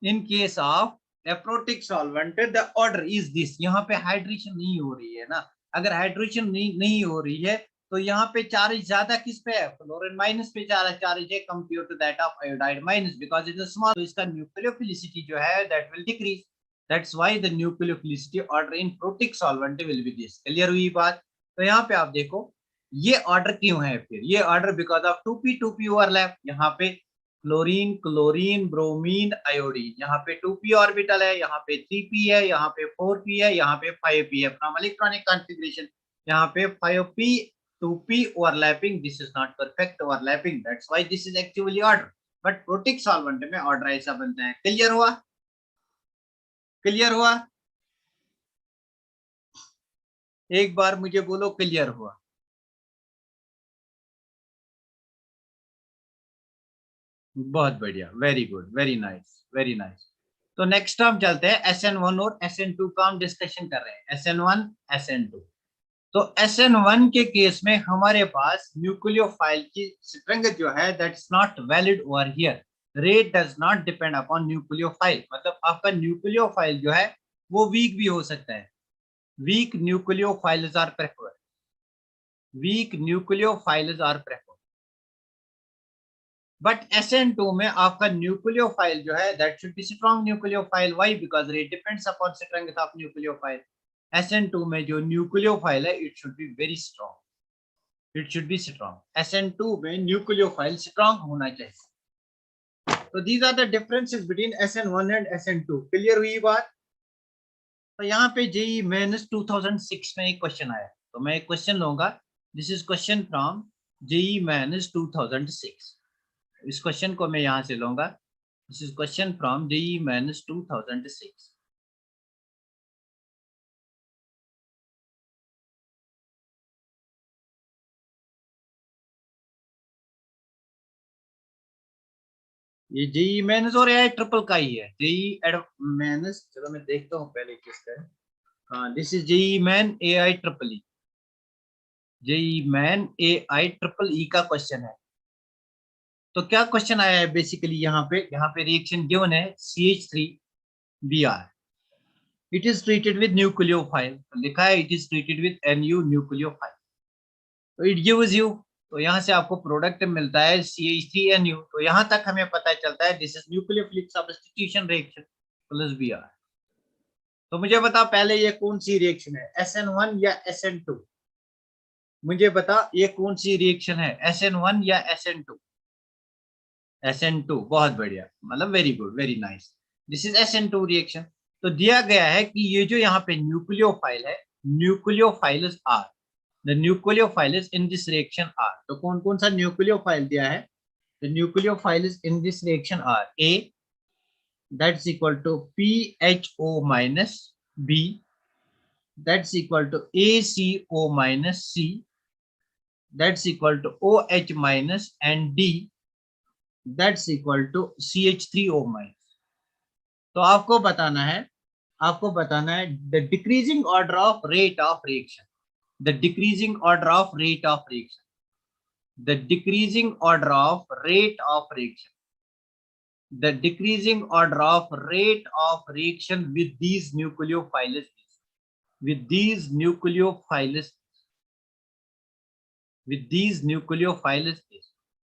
In case of aprotic solvent the order is this. यहाँ पे hydration नहीं हो रही है ना, अगर hydration नहीं हो रही है तो यहाँ पे चार्ज ज्यादा किस पे है? फ्लोरीन माइनस पे ज्यादा चार्ज है compare to that of iodide minus because it is small. तो इसका न्यूक्लियोफिलिसिटी जो है that will decrease. That's why the nucleophilicity order in protic solvent will be this. Clear हुई बात? तो यहाँ पे आप देखो ये ऑर्डर क्यों है, फिर ये order because of 2p overlap. यहाँ पे क्लोरीन क्लोरीन ब्रोमीन आयोडीन, यहाँ पे 2p ऑर्बिटल है, यहाँ पे 3p है, यहाँ पे 4p है, यहाँ पे 5p है फ्रॉम इलेक्ट्रॉनिक कॉन्फ़िगरेशन। यहाँ पे 5p 2p overlapping, this is not perfect overlapping, that's why this is actually order. But protic solvent में ऑर्डर ऐसा बनता है। क्लियर हुआ? क्लियर हुआ? एक बार मुझे बोलो क्लियर हुआ? बहुत बढ़िया, very good, very nice, very nice. तो नेक्स्ट हम चलते हैं SN1 और SN2 का हम डिस्कशन कर रहे हैं। SN1 SN2। तो SN1 के केस में हमारे पास न्यूक्लियोफाइल की स्ट्रेंथ जो है that's not valid over here. Rate does not depend upon nucleophile, मतलब आपका न्यूक्लियोफाइल जो है वो वीक भी हो सकता है। Weak nucleophiles are preferred, weak nucleophiles are preferred. But SN2 में आपका न्यूक्लियोफाइल जो है that should be strong nucleophile. Why? Because it depends upon strength of nucleophile. SN2 में जो न्यूक्लियोफाइल है it should be very strong, it should be strong. SN2 में nucleophile strong होना चाहिए। तो these are the differences between SN1 and SN2। Clear हुई बात? तो यहाँ पे जेई मेंस 2006 में एक क्वेश्चन आया, तो मैं एक क्वेश्चन लूंगा। This is question from JEE Mains 2006। इस क्वेश्चन को मैं यहाँ से लूंगा। This is question from JEE Mains 2006। ये जेई मेंस और एआई ट्रिपल का ही है। जेई मेंस, चलो मैं देखता हूँ पहले किसका है। हाँ, this is JEE Main AI triple E. JEE Main AI triple E का क्वेश्चन है। तो क्या क्वेश्चन आया है बेसिकली यहाँ पे रिएक्शन गिवन है CH3Br। It is treated with nucleophile, लिखा है it is treated with NU nucleophile. तो इट गिव्स यू, तो यहाँ से आपको प्रोडक्ट मिलता है CH3NU। तो यहाँ तक हमें पता चलता है this is nucleophilic substitution reaction plus Br। तो मुझे बता पहले ये कौन सी रिएक्शन है, SN1 या SN2? मुझे बता ये कौन सी रिएक्शन है, SN1 या SN2? SN2, बहुत बढ़िया, मतलब very good, very nice. This is SN2 reaction. तो दिया गया है कि ये जो यहाँ पे न्यूक्लियोफाइल है, nucleophiles are, the nucleophiles in this reaction are. तो कौन कौन सा न्यूक्लियोफाइल दिया है? The nucleophiles in this reaction are A, that's equal to PHO minus B, that's equal to ACO minus C, that's equal to OH minus and D, that's equal to CH3O minus। तो आपको बताना है the decreasing order of rate of reaction, the decreasing order of rate of reaction, the decreasing order of rate of reaction, the decreasing order of rate of reaction with these nucleophiles, with these nucleophiles, with these nucleophiles।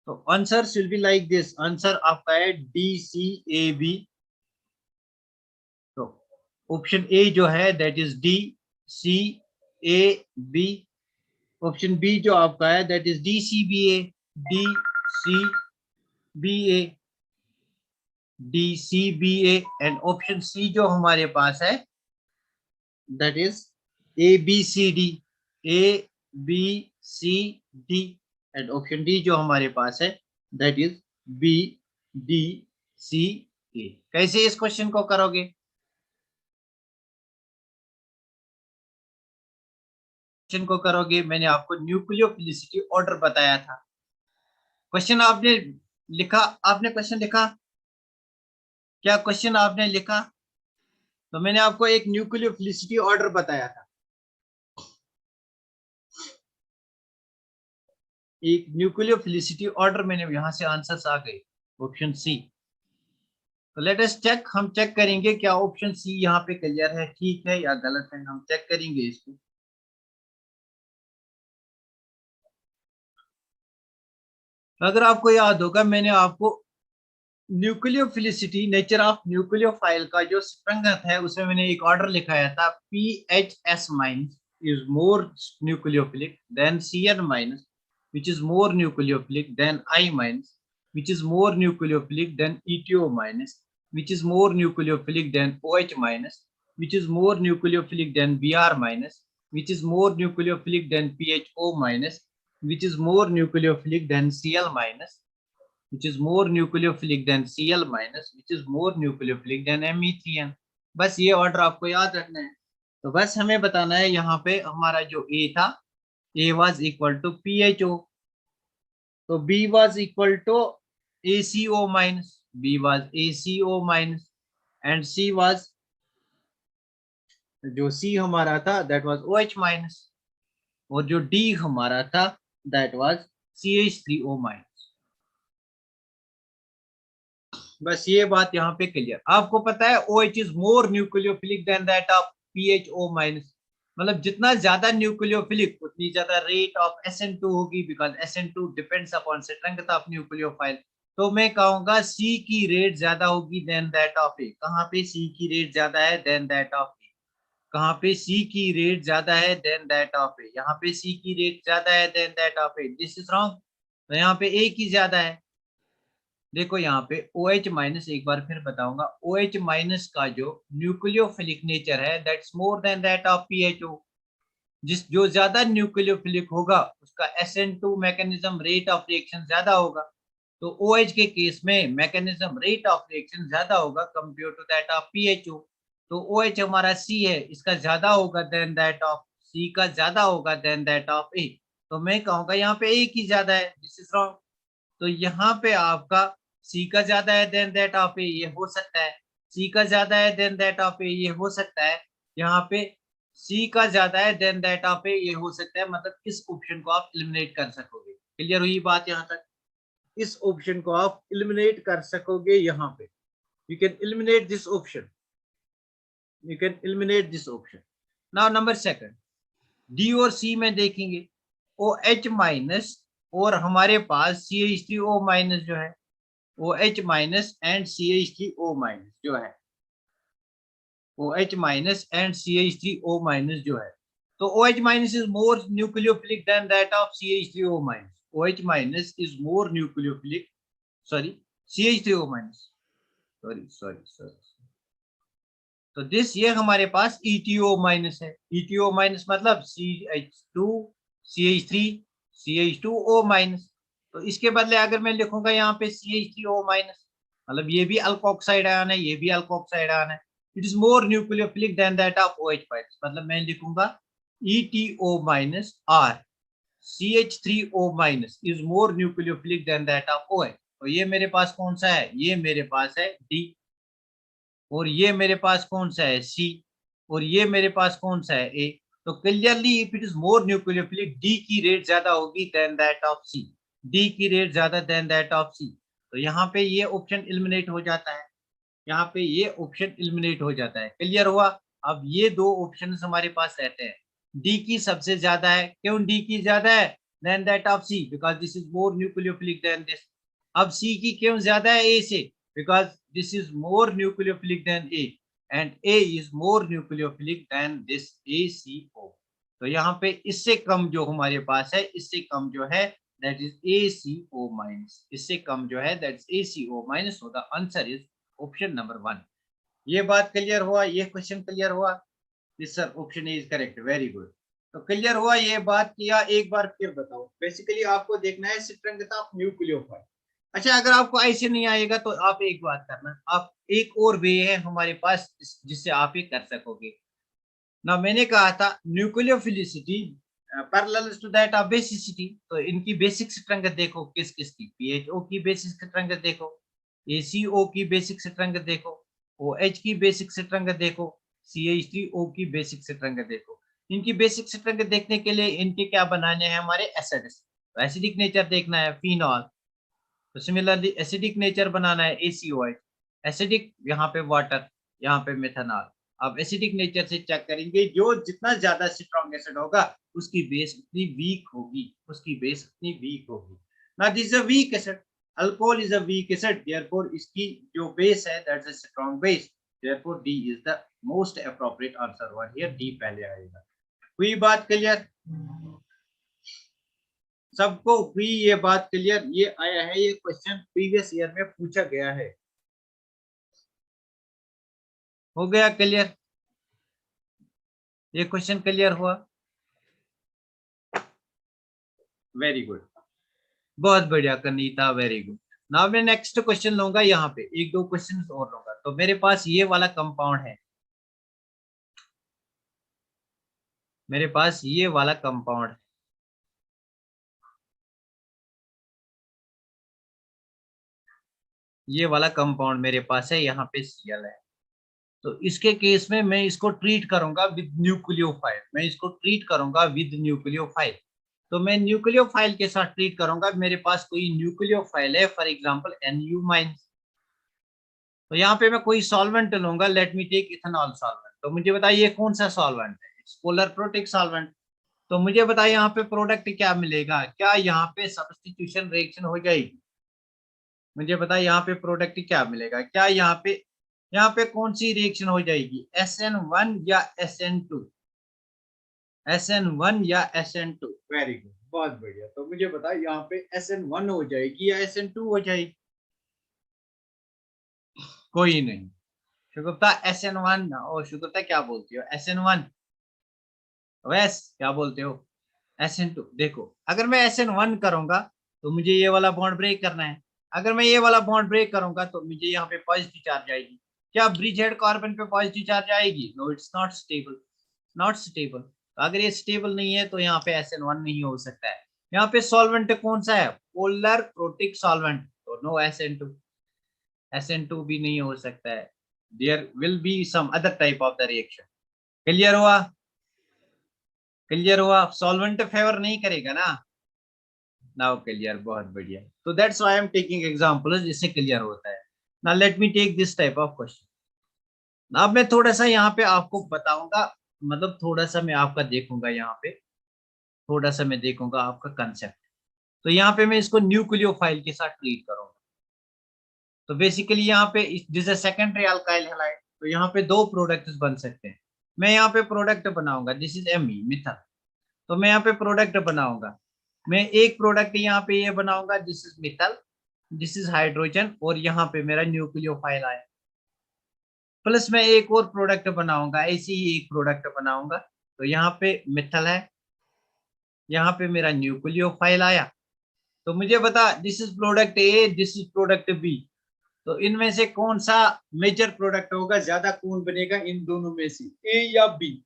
तो answer should be like this, answer आपका है DCAB। तो option A जो है that is DCAB। Option B जो आपका है that is DCBA, DCBA, DCBA। And option C जो हमारे पास है that is ABCD, ABCD। And option D जो हमारे पास है दैट इज BDCA। कैसे इस क्वेश्चन को करोगे? क्वेश्चन को करोगे, मैंने आपको न्यूक्लियोफिलिसिटी ऑर्डर बताया था। क्वेश्चन आपने लिखा, आपने क्वेश्चन लिखा क्या? क्वेश्चन आपने लिखा? तो मैंने आपको एक न्यूक्लियोफिलिसिटी ऑर्डर बताया था, एक न्यूक्लियोफिलिसिटी ऑर्डर। मैंने यहां से आंसर्स आ गए, ऑप्शन सी। तो लेट अस चेक, हम चेक करेंगे क्या ऑप्शन सी यहाँ पे क्लियर है, ठीक है या गलत है, हम चेक करेंगे इसको। अगर आपको याद होगा मैंने आपको न्यूक्लियोफिलिसिटी, नेचर ऑफ न्यूक्लियोफाइल का जो स्ट्रेंथ है उसमें मैंने एक ऑर्डर लिखाया था, PHS minus is more nucleophilic than Cn minus, which is more nucleophilic than I minus, which is more nucleophilic than ETO minus, which is more nucleophilic than OH minus, which is more nucleophilic than Br minus, which is more nucleophilic than PHO minus, which is more nucleophilic than Cl minus, which is more nucleophilic than Cl minus, which is more nucleophilic than Me3n। बस ये order आपको याद रखना है। तो बस हमें बताना है यहाँ पे हमारा जो A था, A was equal to PHO, तो B was equal to ACO minus, B was ACO minus, and C was, जो C हमारा था that was OH minus, और जो D हमारा था that was CH3O minus। बस ये बात यहाँ पे क्लियर। आपको पता है OH is more nucleophilic than that of PHO minus, मतलब जितना ज्यादा न्यूक्लियोफिलिक उतनी ज्यादा रेट ऑफ SN2 होगी, because SN2 depends upon strength of nucleophile. तो मैं कहूंगा C की रेट ज्यादा होगी देन दैट ऑफ A। कहाँ पे C की रेट ज्यादा है देन दैट ऑफ A? कहाँ पे C की रेट ज्यादा है देन दैट ऑफ A? यहाँ पे C की रेट ज्यादा है than that of A। This is wrong, तो यहाँ पे A की ज्यादा है। देखो यहाँ पे OH माइनस, एक बार फिर बताऊंगा, OH माइनस का जो न्यूक्लियोफिलिक नेचर है that's more than that of PHO। जो ज्यादा न्यूक्लियोफिलिक होगा उसका SN2 mechanism rate of reaction ज्यादा होगा। तो OH के केस में मैकेनिज्म रेट ऑफ रिएक्शन ज्यादा होगा compare to that of PHO। तो OH हमारा C है, इसका ज्यादा होगा देन दैट ऑफ C का ज्यादा होगा देन दैट ऑफ A। तो मैं कहूंगा यहाँ पे A की ज्यादा है, दिस इज रॉन्ग। तो यहाँ पे आपका सी का ज्यादा है देन दैट ऑफ ए, ये हो सकता है। सी का ज्यादा है देन दैट ऑफ ए, ये हो सकता है। यहाँ पे सी का ज्यादा है देन दैट ऑफ ए, ये हो सकता है। मतलब इस ऑप्शन को आप एलिमिनेट कर सकोगे। क्लियर हुई बात यहाँ तक? इस ऑप्शन को आप एलिमिनेट कर सकोगे यहाँ पे। You can eliminate this option, you can eliminate this option. Now number second, D और सी में देखेंगे ओ एच माइनस और हमारे पास CH3O माइनस जो है, OH minus and CH3O minus जो है, OH minus and CH3O minus जो है, तो OH minus is more nucleophilic than that of CH3O minus. OH minus is more nucleophilic, sorry, CH3O minus, sorry sorry sorry. तो this ये हमारे पास ETO minus है। ETO माइनस मतलब CH2 CH3 CH2O minus. तो इसके बदले अगर मैं लिखूंगा यहाँ पे CH3O माइनस, मतलब ये भी अल्कोक्साइड आयन है, ये भी अल्कोक्साइड आयन है। It is more nucleophilic than that of OH minus, मतलब मैं लिखूंगा ETO माइनस और CH3O minus is more nucleophilic than that of OH। तो ये मेरे पास कौन सा है? ये मेरे पास है D। और ये मेरे पास कौन सा है? सी। और ये मेरे पास कौन सा है? ए। तो clearly if it is more nucleophilic, D की रेट ज्यादा होगी than that of C. D की रेट ज्यादा देन दैट ऑफ सी। तो यहाँ पे ये ऑप्शन एलिमिनेट हो जाता है, यहाँ पे ये ऑप्शन एलिमिनेट हो जाता है। क्लियर हुआ? अब ये दो ऑप्शन हमारे पास रहते हैं। डी की सबसे ज्यादा है, क्यों डी की ज्यादा है than that of C? Because this is more nucleophilic than this. अब सी की क्यों ज्यादा है ए से? because this is more nucleophilic than A and A is more nucleophilic than this ACO। तो यहाँ पे इससे कम जो हमारे पास है, इससे कम जो है that is ACO minus, इससे कम जो है that is ACO minus। so the answer is option number 1। ये बात क्लियर हुआ? ये क्वेश्चन क्लियर हुआ? yes sir, option A is correct, very good। तो क्लियर हुआ ये बात किया? एक बार फिर बताओ, बेसिकली आपको देखना है स्ट्रेंथ ऑफ न्यूक्लियोफाइल। अच्छा, अगर आपको ऐसे नहीं आएगा तो आप एक बात करना, आप एक और वे है हमारे पास जिससे आप ये कर सकोगे ना। मैंने कहा था nucleophilicity parallel to that of basicity. तो इनकी बेसिक स्ट्रेंथ देखो किस किस की, PHO की बेसिक स्ट्रेंथ देखो, ACO की बेसिक स्ट्रेंथ देखो, OH की बेसिक स्ट्रेंथ देखो, CH3O की बेसिक स्ट्रेंथ देखो। इनकी बेसिक स्ट्रेंथ देखने के लिए इनके क्या बनाने हैं? हमारे एसिड्स। तो एसिडिक नेचर देखना है, फिनॉल। तो सिमिलरली एसिडिक नेचर बनाना है, ACOH। एसिडिक यहाँ पे वाटर, यहाँ पे मेथनॉल। अब एसिडिक नेचर से चेक करेंगे, जो जितना ज्यादा स्ट्रॉन्ग एसिड होगा उसकी बेस उतनी वीक होगी, उसकी बेस उतनी वीक होगी ना। This is a weak acid, alcohol is a weak acid, therefore इसकी जो बेस है that's a strong base, therefore D is the most appropriate answer one here, D पहले आएगा। हुई बात क्लियर? सबको हुई ये बात क्लियर? ये आया है, ये क्वेश्चन प्रीवियस ईयर में पूछा गया है। हो गया क्लियर? ये क्वेश्चन क्लियर हुआ? वेरी गुड, बहुत बढ़िया कनीता, वेरी गुड। नाउ मैं नेक्स्ट क्वेश्चन लूंगा, यहाँ पे एक दो क्वेश्चन और लूंगा। तो मेरे पास ये वाला कंपाउंड है, मेरे पास ये वाला कंपाउंड है, ये वाला कंपाउंड मेरे पास है, यहाँ पे Cl है। तो इसके केस में मैं इसको ट्रीट करूंगा विद न्यूक्लियोफाइल, मैं इसको ट्रीट करूंगा विद न्यूक्लियोफाइल। तो मैं न्यूक्लियोफाइल के साथ ट्रीट करूंगा। मेरे पास कोई न्यूक्लियोफाइल है, फॉर एग्जांपल Nu माइनस। तो यहाँ पे मैं कोई सॉल्वेंट लूंगा, let me take ethanol solvent. तो मुझे बताइए कौन सा सॉल्वेंट है? Polar protic solvent. तो मुझे बताइए यहाँ पे प्रोडक्ट क्या मिलेगा? क्या यहाँ पे सब्स्टिट्यूशन रिएक्शन हो जाएगी? मुझे बताइए यहाँ पे प्रोडक्ट क्या मिलेगा? क्या यहाँ पे कौन सी रिएक्शन हो जाएगी? SN1 या SN2? SN1 या SN2? वेरी गुड, बहुत बढ़िया। तो मुझे बताइए यहाँ पे SN1 हो जाएगी या SN2 हो जाएगी? कोई नहीं। शुगुप्ता SN1, और शुगुप्ता क्या बोलती हो, SN1? वैस क्या बोलते हो, SN2? देखो अगर मैं SN1 करूंगा तो मुझे ये वाला बॉन्ड ब्रेक करना है। अगर मैं ये वाला बॉन्ड ब्रेक करूंगा तो मुझे यहाँ पे पॉजिटिव चार्ज आएगी। क्या ब्रिज हेड कार्बन पे पॉजिटिव चार्ज आएगी? No, it's not stable, not stable. अगर ये स्टेबल नहीं है तो यहाँ पे SN1 नहीं हो सकता है। यहाँ पे सॉल्वेंट कौन सा है? पोलर प्रोटिक सॉल्वेंट, तो नो SN2। SN2 भी नहीं हो सकता है। There will be some other type of the reaction. Clear हुआ? क्लियर हुआ? सॉल्वेंट फेवर नहीं करेगा ना। नाउ क्लियर, बहुत बढ़िया। तो that's why I am taking example, जिससे क्लियर होता है। Now let me take this type of question. अब मैं थोड़ा सा यहाँ पे आपको बताऊंगा, मतलब थोड़ा सा मैं आपका देखूंगा यहाँ पे, थोड़ा सा मैं देखूंगा आपका कंसेप्ट। तो यहाँ पे मैं इसको न्यूक्लियोफाइल के साथ ट्रीट करूंगा। तो बेसिकली यहाँ पे this is secondary alkyl halide, तो यहाँ पे दो प्रोडक्ट्स बन सकते हैं। मैं यहाँ पे प्रोडक्ट बनाऊंगा, दिस इज Me मिथल। तो मैं यहाँ पे प्रोडक्ट बनाऊंगा। मैं एक प्रोडक्ट यहाँ पे ये बनाऊंगा, this is methyl, this is hydrogen, और यहाँ पे मेरा न्यूक्लियोफाइल आया। प्लस मैं एक और प्रोडक्ट बनाऊंगा, ऐसी ही एक प्रोडक्ट बनाऊंगा। तो यहाँ पे मिथल है, यहाँ पे मेरा न्यूक्लियोफाइल आया। तो मुझे बता, this is product A, this is product B. तो इनमें से कौन सा मेजर प्रोडक्ट होगा, ज्यादा कौन बनेगा इन दोनों में से, ए या बी?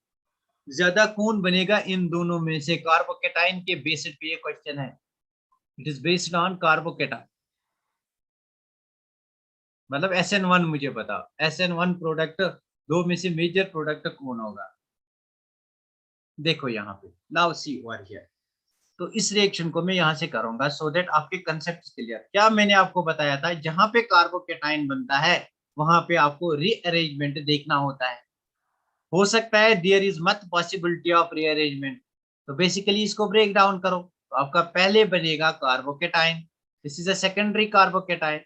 ज्यादा कौन बनेगा इन दोनों में से? कार्बोकेटाइन के बेसिस पे ये क्वेश्चन है। It is based on carbocation, मतलब SN1 मुझे बताओ, SN1 प्रोडक्ट दो में से मेजर प्रोडक्ट कौन होगा? देखो यहाँ पे, नाउ सी ओवर हियर। तो इस रिएक्शन को मैं यहाँ से करूंगा सो दैट आपके कंसेप्ट क्लियर। क्या मैंने आपको बताया था, जहां पे कार्बोकेटाइन बनता है वहां पे आपको रीअरेंजमेंट देखना होता है। हो सकता है there is much possibility of rearrangement. तो बेसिकली इसको ब्रेक डाउन करो, तो आपका पहले बनेगा carbocation, this is a secondary carbocation.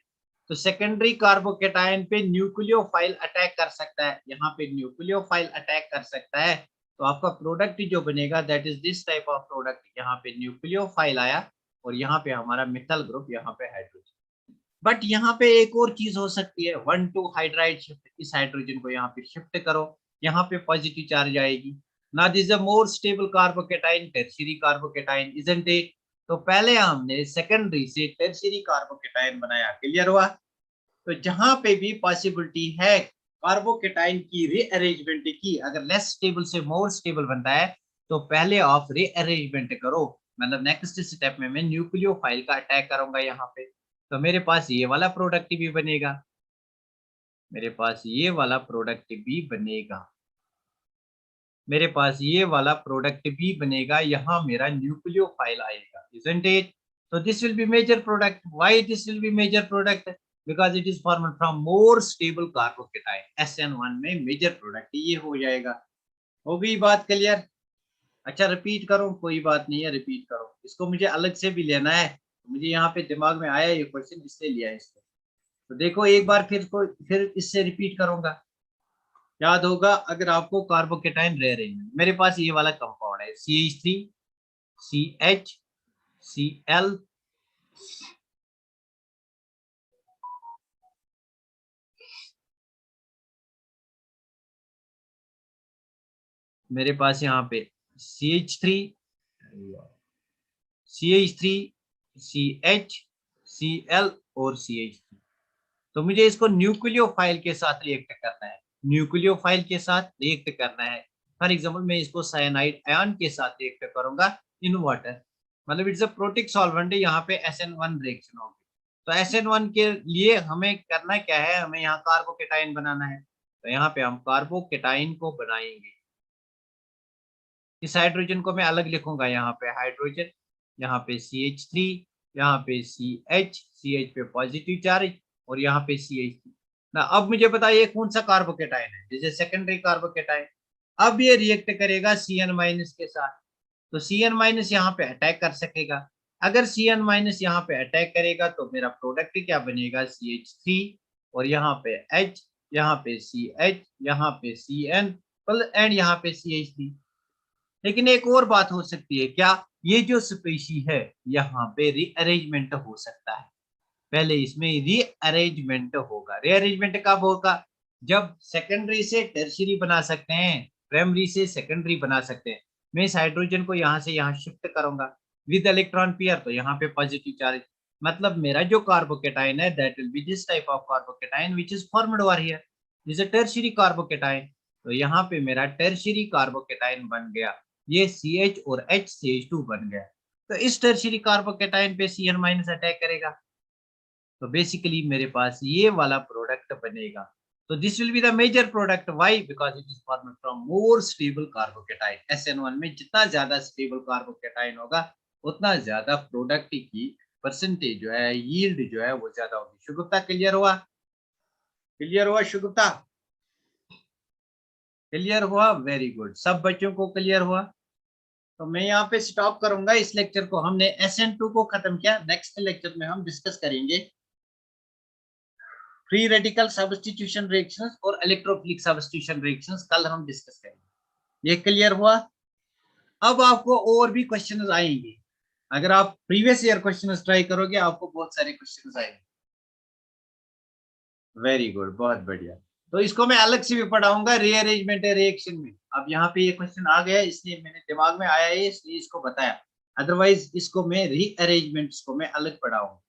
तो सेकेंडरी कार्बोकेटाइन पे न्यूक्लियोफाइल अटैक कर सकता है, यहाँ पे न्यूक्लियोफाइल अटैक कर सकता है। तो आपका प्रोडक्ट जो बनेगा that is this type of product. यहाँ पे न्यूक्लियोफाइल आया और यहाँ पे हमारा मिथाइल ग्रुप, यहाँ पे हाइड्रोजन। बट यहाँ पे एक और चीज हो सकती है, 1,2 हाइड्राइड शिफ्ट। इस हाइड्रोजन को यहाँ पे शिफ्ट करो, यहाँ पे पॉजिटिव चार्ज आएगी। ना this a more stable carbocation, tertiary carbocation, isn't it? तो पहले हमने सेकेंडरी से टर्शियरी कार्बोकेटाइन बनाया। क्लियर हुआ? तो जहां पे भी पॉसिबिलिटी है कार्बोकेटाइन की रीअरेंजमेंट की, अगर लेस स्टेबल से मोर स्टेबल बनता है तो पहले ऑफ रीअरेंजमेंट करो। मतलब नेक्स्ट स्टेप में मैं न्यूक्लियोफाइल का अटैक करूंगा यहाँ पे। तो मेरे पास ये वाला प्रोडक्ट भी बनेगा, मेरे पास ये वाला प्रोडक्ट भी बनेगा, मेरे पास ये वाला प्रोडक्ट भी बनेगा। यहाँ मेरा न्यूक्लियोफाइल आएगा, isn't it? So this will be major product. Why this will be major product? Because it is formed from more stable carbocation. SN1 में major product ये हो जाएगा। हो गई बात क्लियर? अच्छा रिपीट करो, कोई बात नहीं है, रिपीट करो। इसको मुझे अलग से भी लेना है, मुझे यहाँ पे दिमाग में आया ये क्वेश्चन, इसलिए लिया है इसको। तो देखो एक बार फिर इससे रिपीट करूंगा, याद होगा अगर आपको। कार्बोकेटाइन रेअरेंजमेंट, मेरे पास ये वाला कंपाउंड है, CH3 CH Cl, मेरे पास यहाँ पे CH3 CH3 CH Cl और CH3। तो मुझे इसको न्यूक्लियोफाइल के साथ रिएक्ट करना है, न्यूक्लियोफाइल के साथ रिएक्ट करना है। फॉर एग्जांपल मैं इसको साइनाइड आयन के साथ रिएक्ट करूंगा इन वाटर, मतलब इट्स अ प्रोटिक सॉल्वेंट, यहाँ पे SN1 रिएक्शन होगी। तो SN1 के लिए हमें करना क्या है, हमें यहाँ कार्बोकेटाइन बनाना है। तो यहाँ पे हम कार्बोकेटाइन को बनाएंगे। इस हाइड्रोजन को मैं अलग लिखूंगा, यहाँ पे हाइड्रोजन, यहाँ पे CH3, यहाँ पे CH पे पॉजिटिव चार्ज, और यहाँ पे CH3 ना। अब मुझे बताइए कौन सा कार्बोकेटाइन है, जैसे सेकेंडरी कार्बोकेटाइन। अब ये रिएक्ट करेगा CN माइनस के साथ, तो CN माइनस यहाँ पे अटैक कर सकेगा। अगर CN माइनस यहाँ पे अटैक करेगा तो मेरा प्रोडक्ट क्या बनेगा, CH3, और यहाँ पे H, यहाँ पे CH, यहाँ पे CN एंड यहाँ पे CH3। लेकिन एक और बात हो सकती है, क्या ये जो स्पेशी है यहाँ पे रीअरेंजमेंट हो सकता है। पहले इसमें रीअरेंजमेंट होगा। रीअरेंजमेंट कब होगा? जब सेकेंडरी से टर्शियरी बना सकते हैं, प्राइमरी से सेकेंडरी बना सकते हैं। मैं इस हाइड्रोजन को यहाँ से यहाँ शिफ्ट करूंगा विद इलेक्ट्रॉन पेयर, तो यहाँ पे पॉजिटिव चार्ज, मतलब मेरा जो कार्बोकेटाइन है that will be this type of carbocation which is formed over here, this is tertiary carbocation. तो यहाँ पे मेरा टर्शियरी कार्बोकेटाइन बन गया, ये CH और HCH2 बन गया। तो इस टर्शियरी कार्बोकेटाइन पे Cn- अटैक करेगा, तो बेसिकली मेरे पास ये वाला प्रोडक्ट बनेगा। तो this will be the major product, why? Because it is formed from more stable carbocation. SN1 में जितना ज्यादा स्टेबल कार्बोकेटाइन होगा उतना ज्यादा प्रोडक्ट की परसेंटेज जो है, यील्ड जो है वो ज्यादा होगी। शुगुप्ता क्लियर हुआ? क्लियर हुआ शुगुप्ता? क्लियर हुआ? वेरी गुड, सब बच्चों को क्लियर हुआ। तो मैं यहाँ पे स्टॉप करूंगा इस लेक्चर को। हमने SN2 को खत्म किया। नेक्स्ट लेक्चर में हम डिस्कस करेंगे फ्री रेडिकल सब्स्टिट्यूशन रिएक्शंस और इलेक्ट्रोफिलिक सब्स्टिट्यूशन रिएक्शंस, कल हम डिस्कस करेंगे। ये क्लियर हुआ? अब आपको और भी क्वेश्चंस आएंगे। अगर आप प्रीवियस ईयर क्वेश्चंस ट्राई करोगे आपको बहुत सारे क्वेश्चंस आएंगे। वेरी गुड, बहुत बढ़िया। तो इसको मैं अलग से भी पढ़ाऊंगा रीअरेंजमेंट रिएक्शन में। अब यहाँ पे ये क्वेश्चन आ गया इसलिए मेरे दिमाग में आया है, इसलिए इसको बताया। अदरवाइज इसको मैं रीअरेंजमेंट को मैं अलग पढ़ाऊंगा।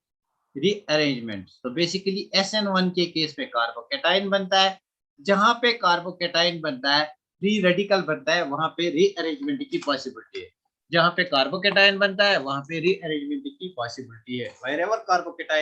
रीअरेंजमेंट तो बेसिकली SN1 के केस में कार्बोकेटाइन बनता है, जहां पे कार्बोकेटाइन बनता है फ्री रेडिकल बनता है, वहां पे रीअरेंजमेंट की पॉसिबिलिटी है। जहां पे कार्बोकेटाइन बनता है वहां पे रीअरेंजमेंट की पॉसिबिलिटी है। Where ever carbocation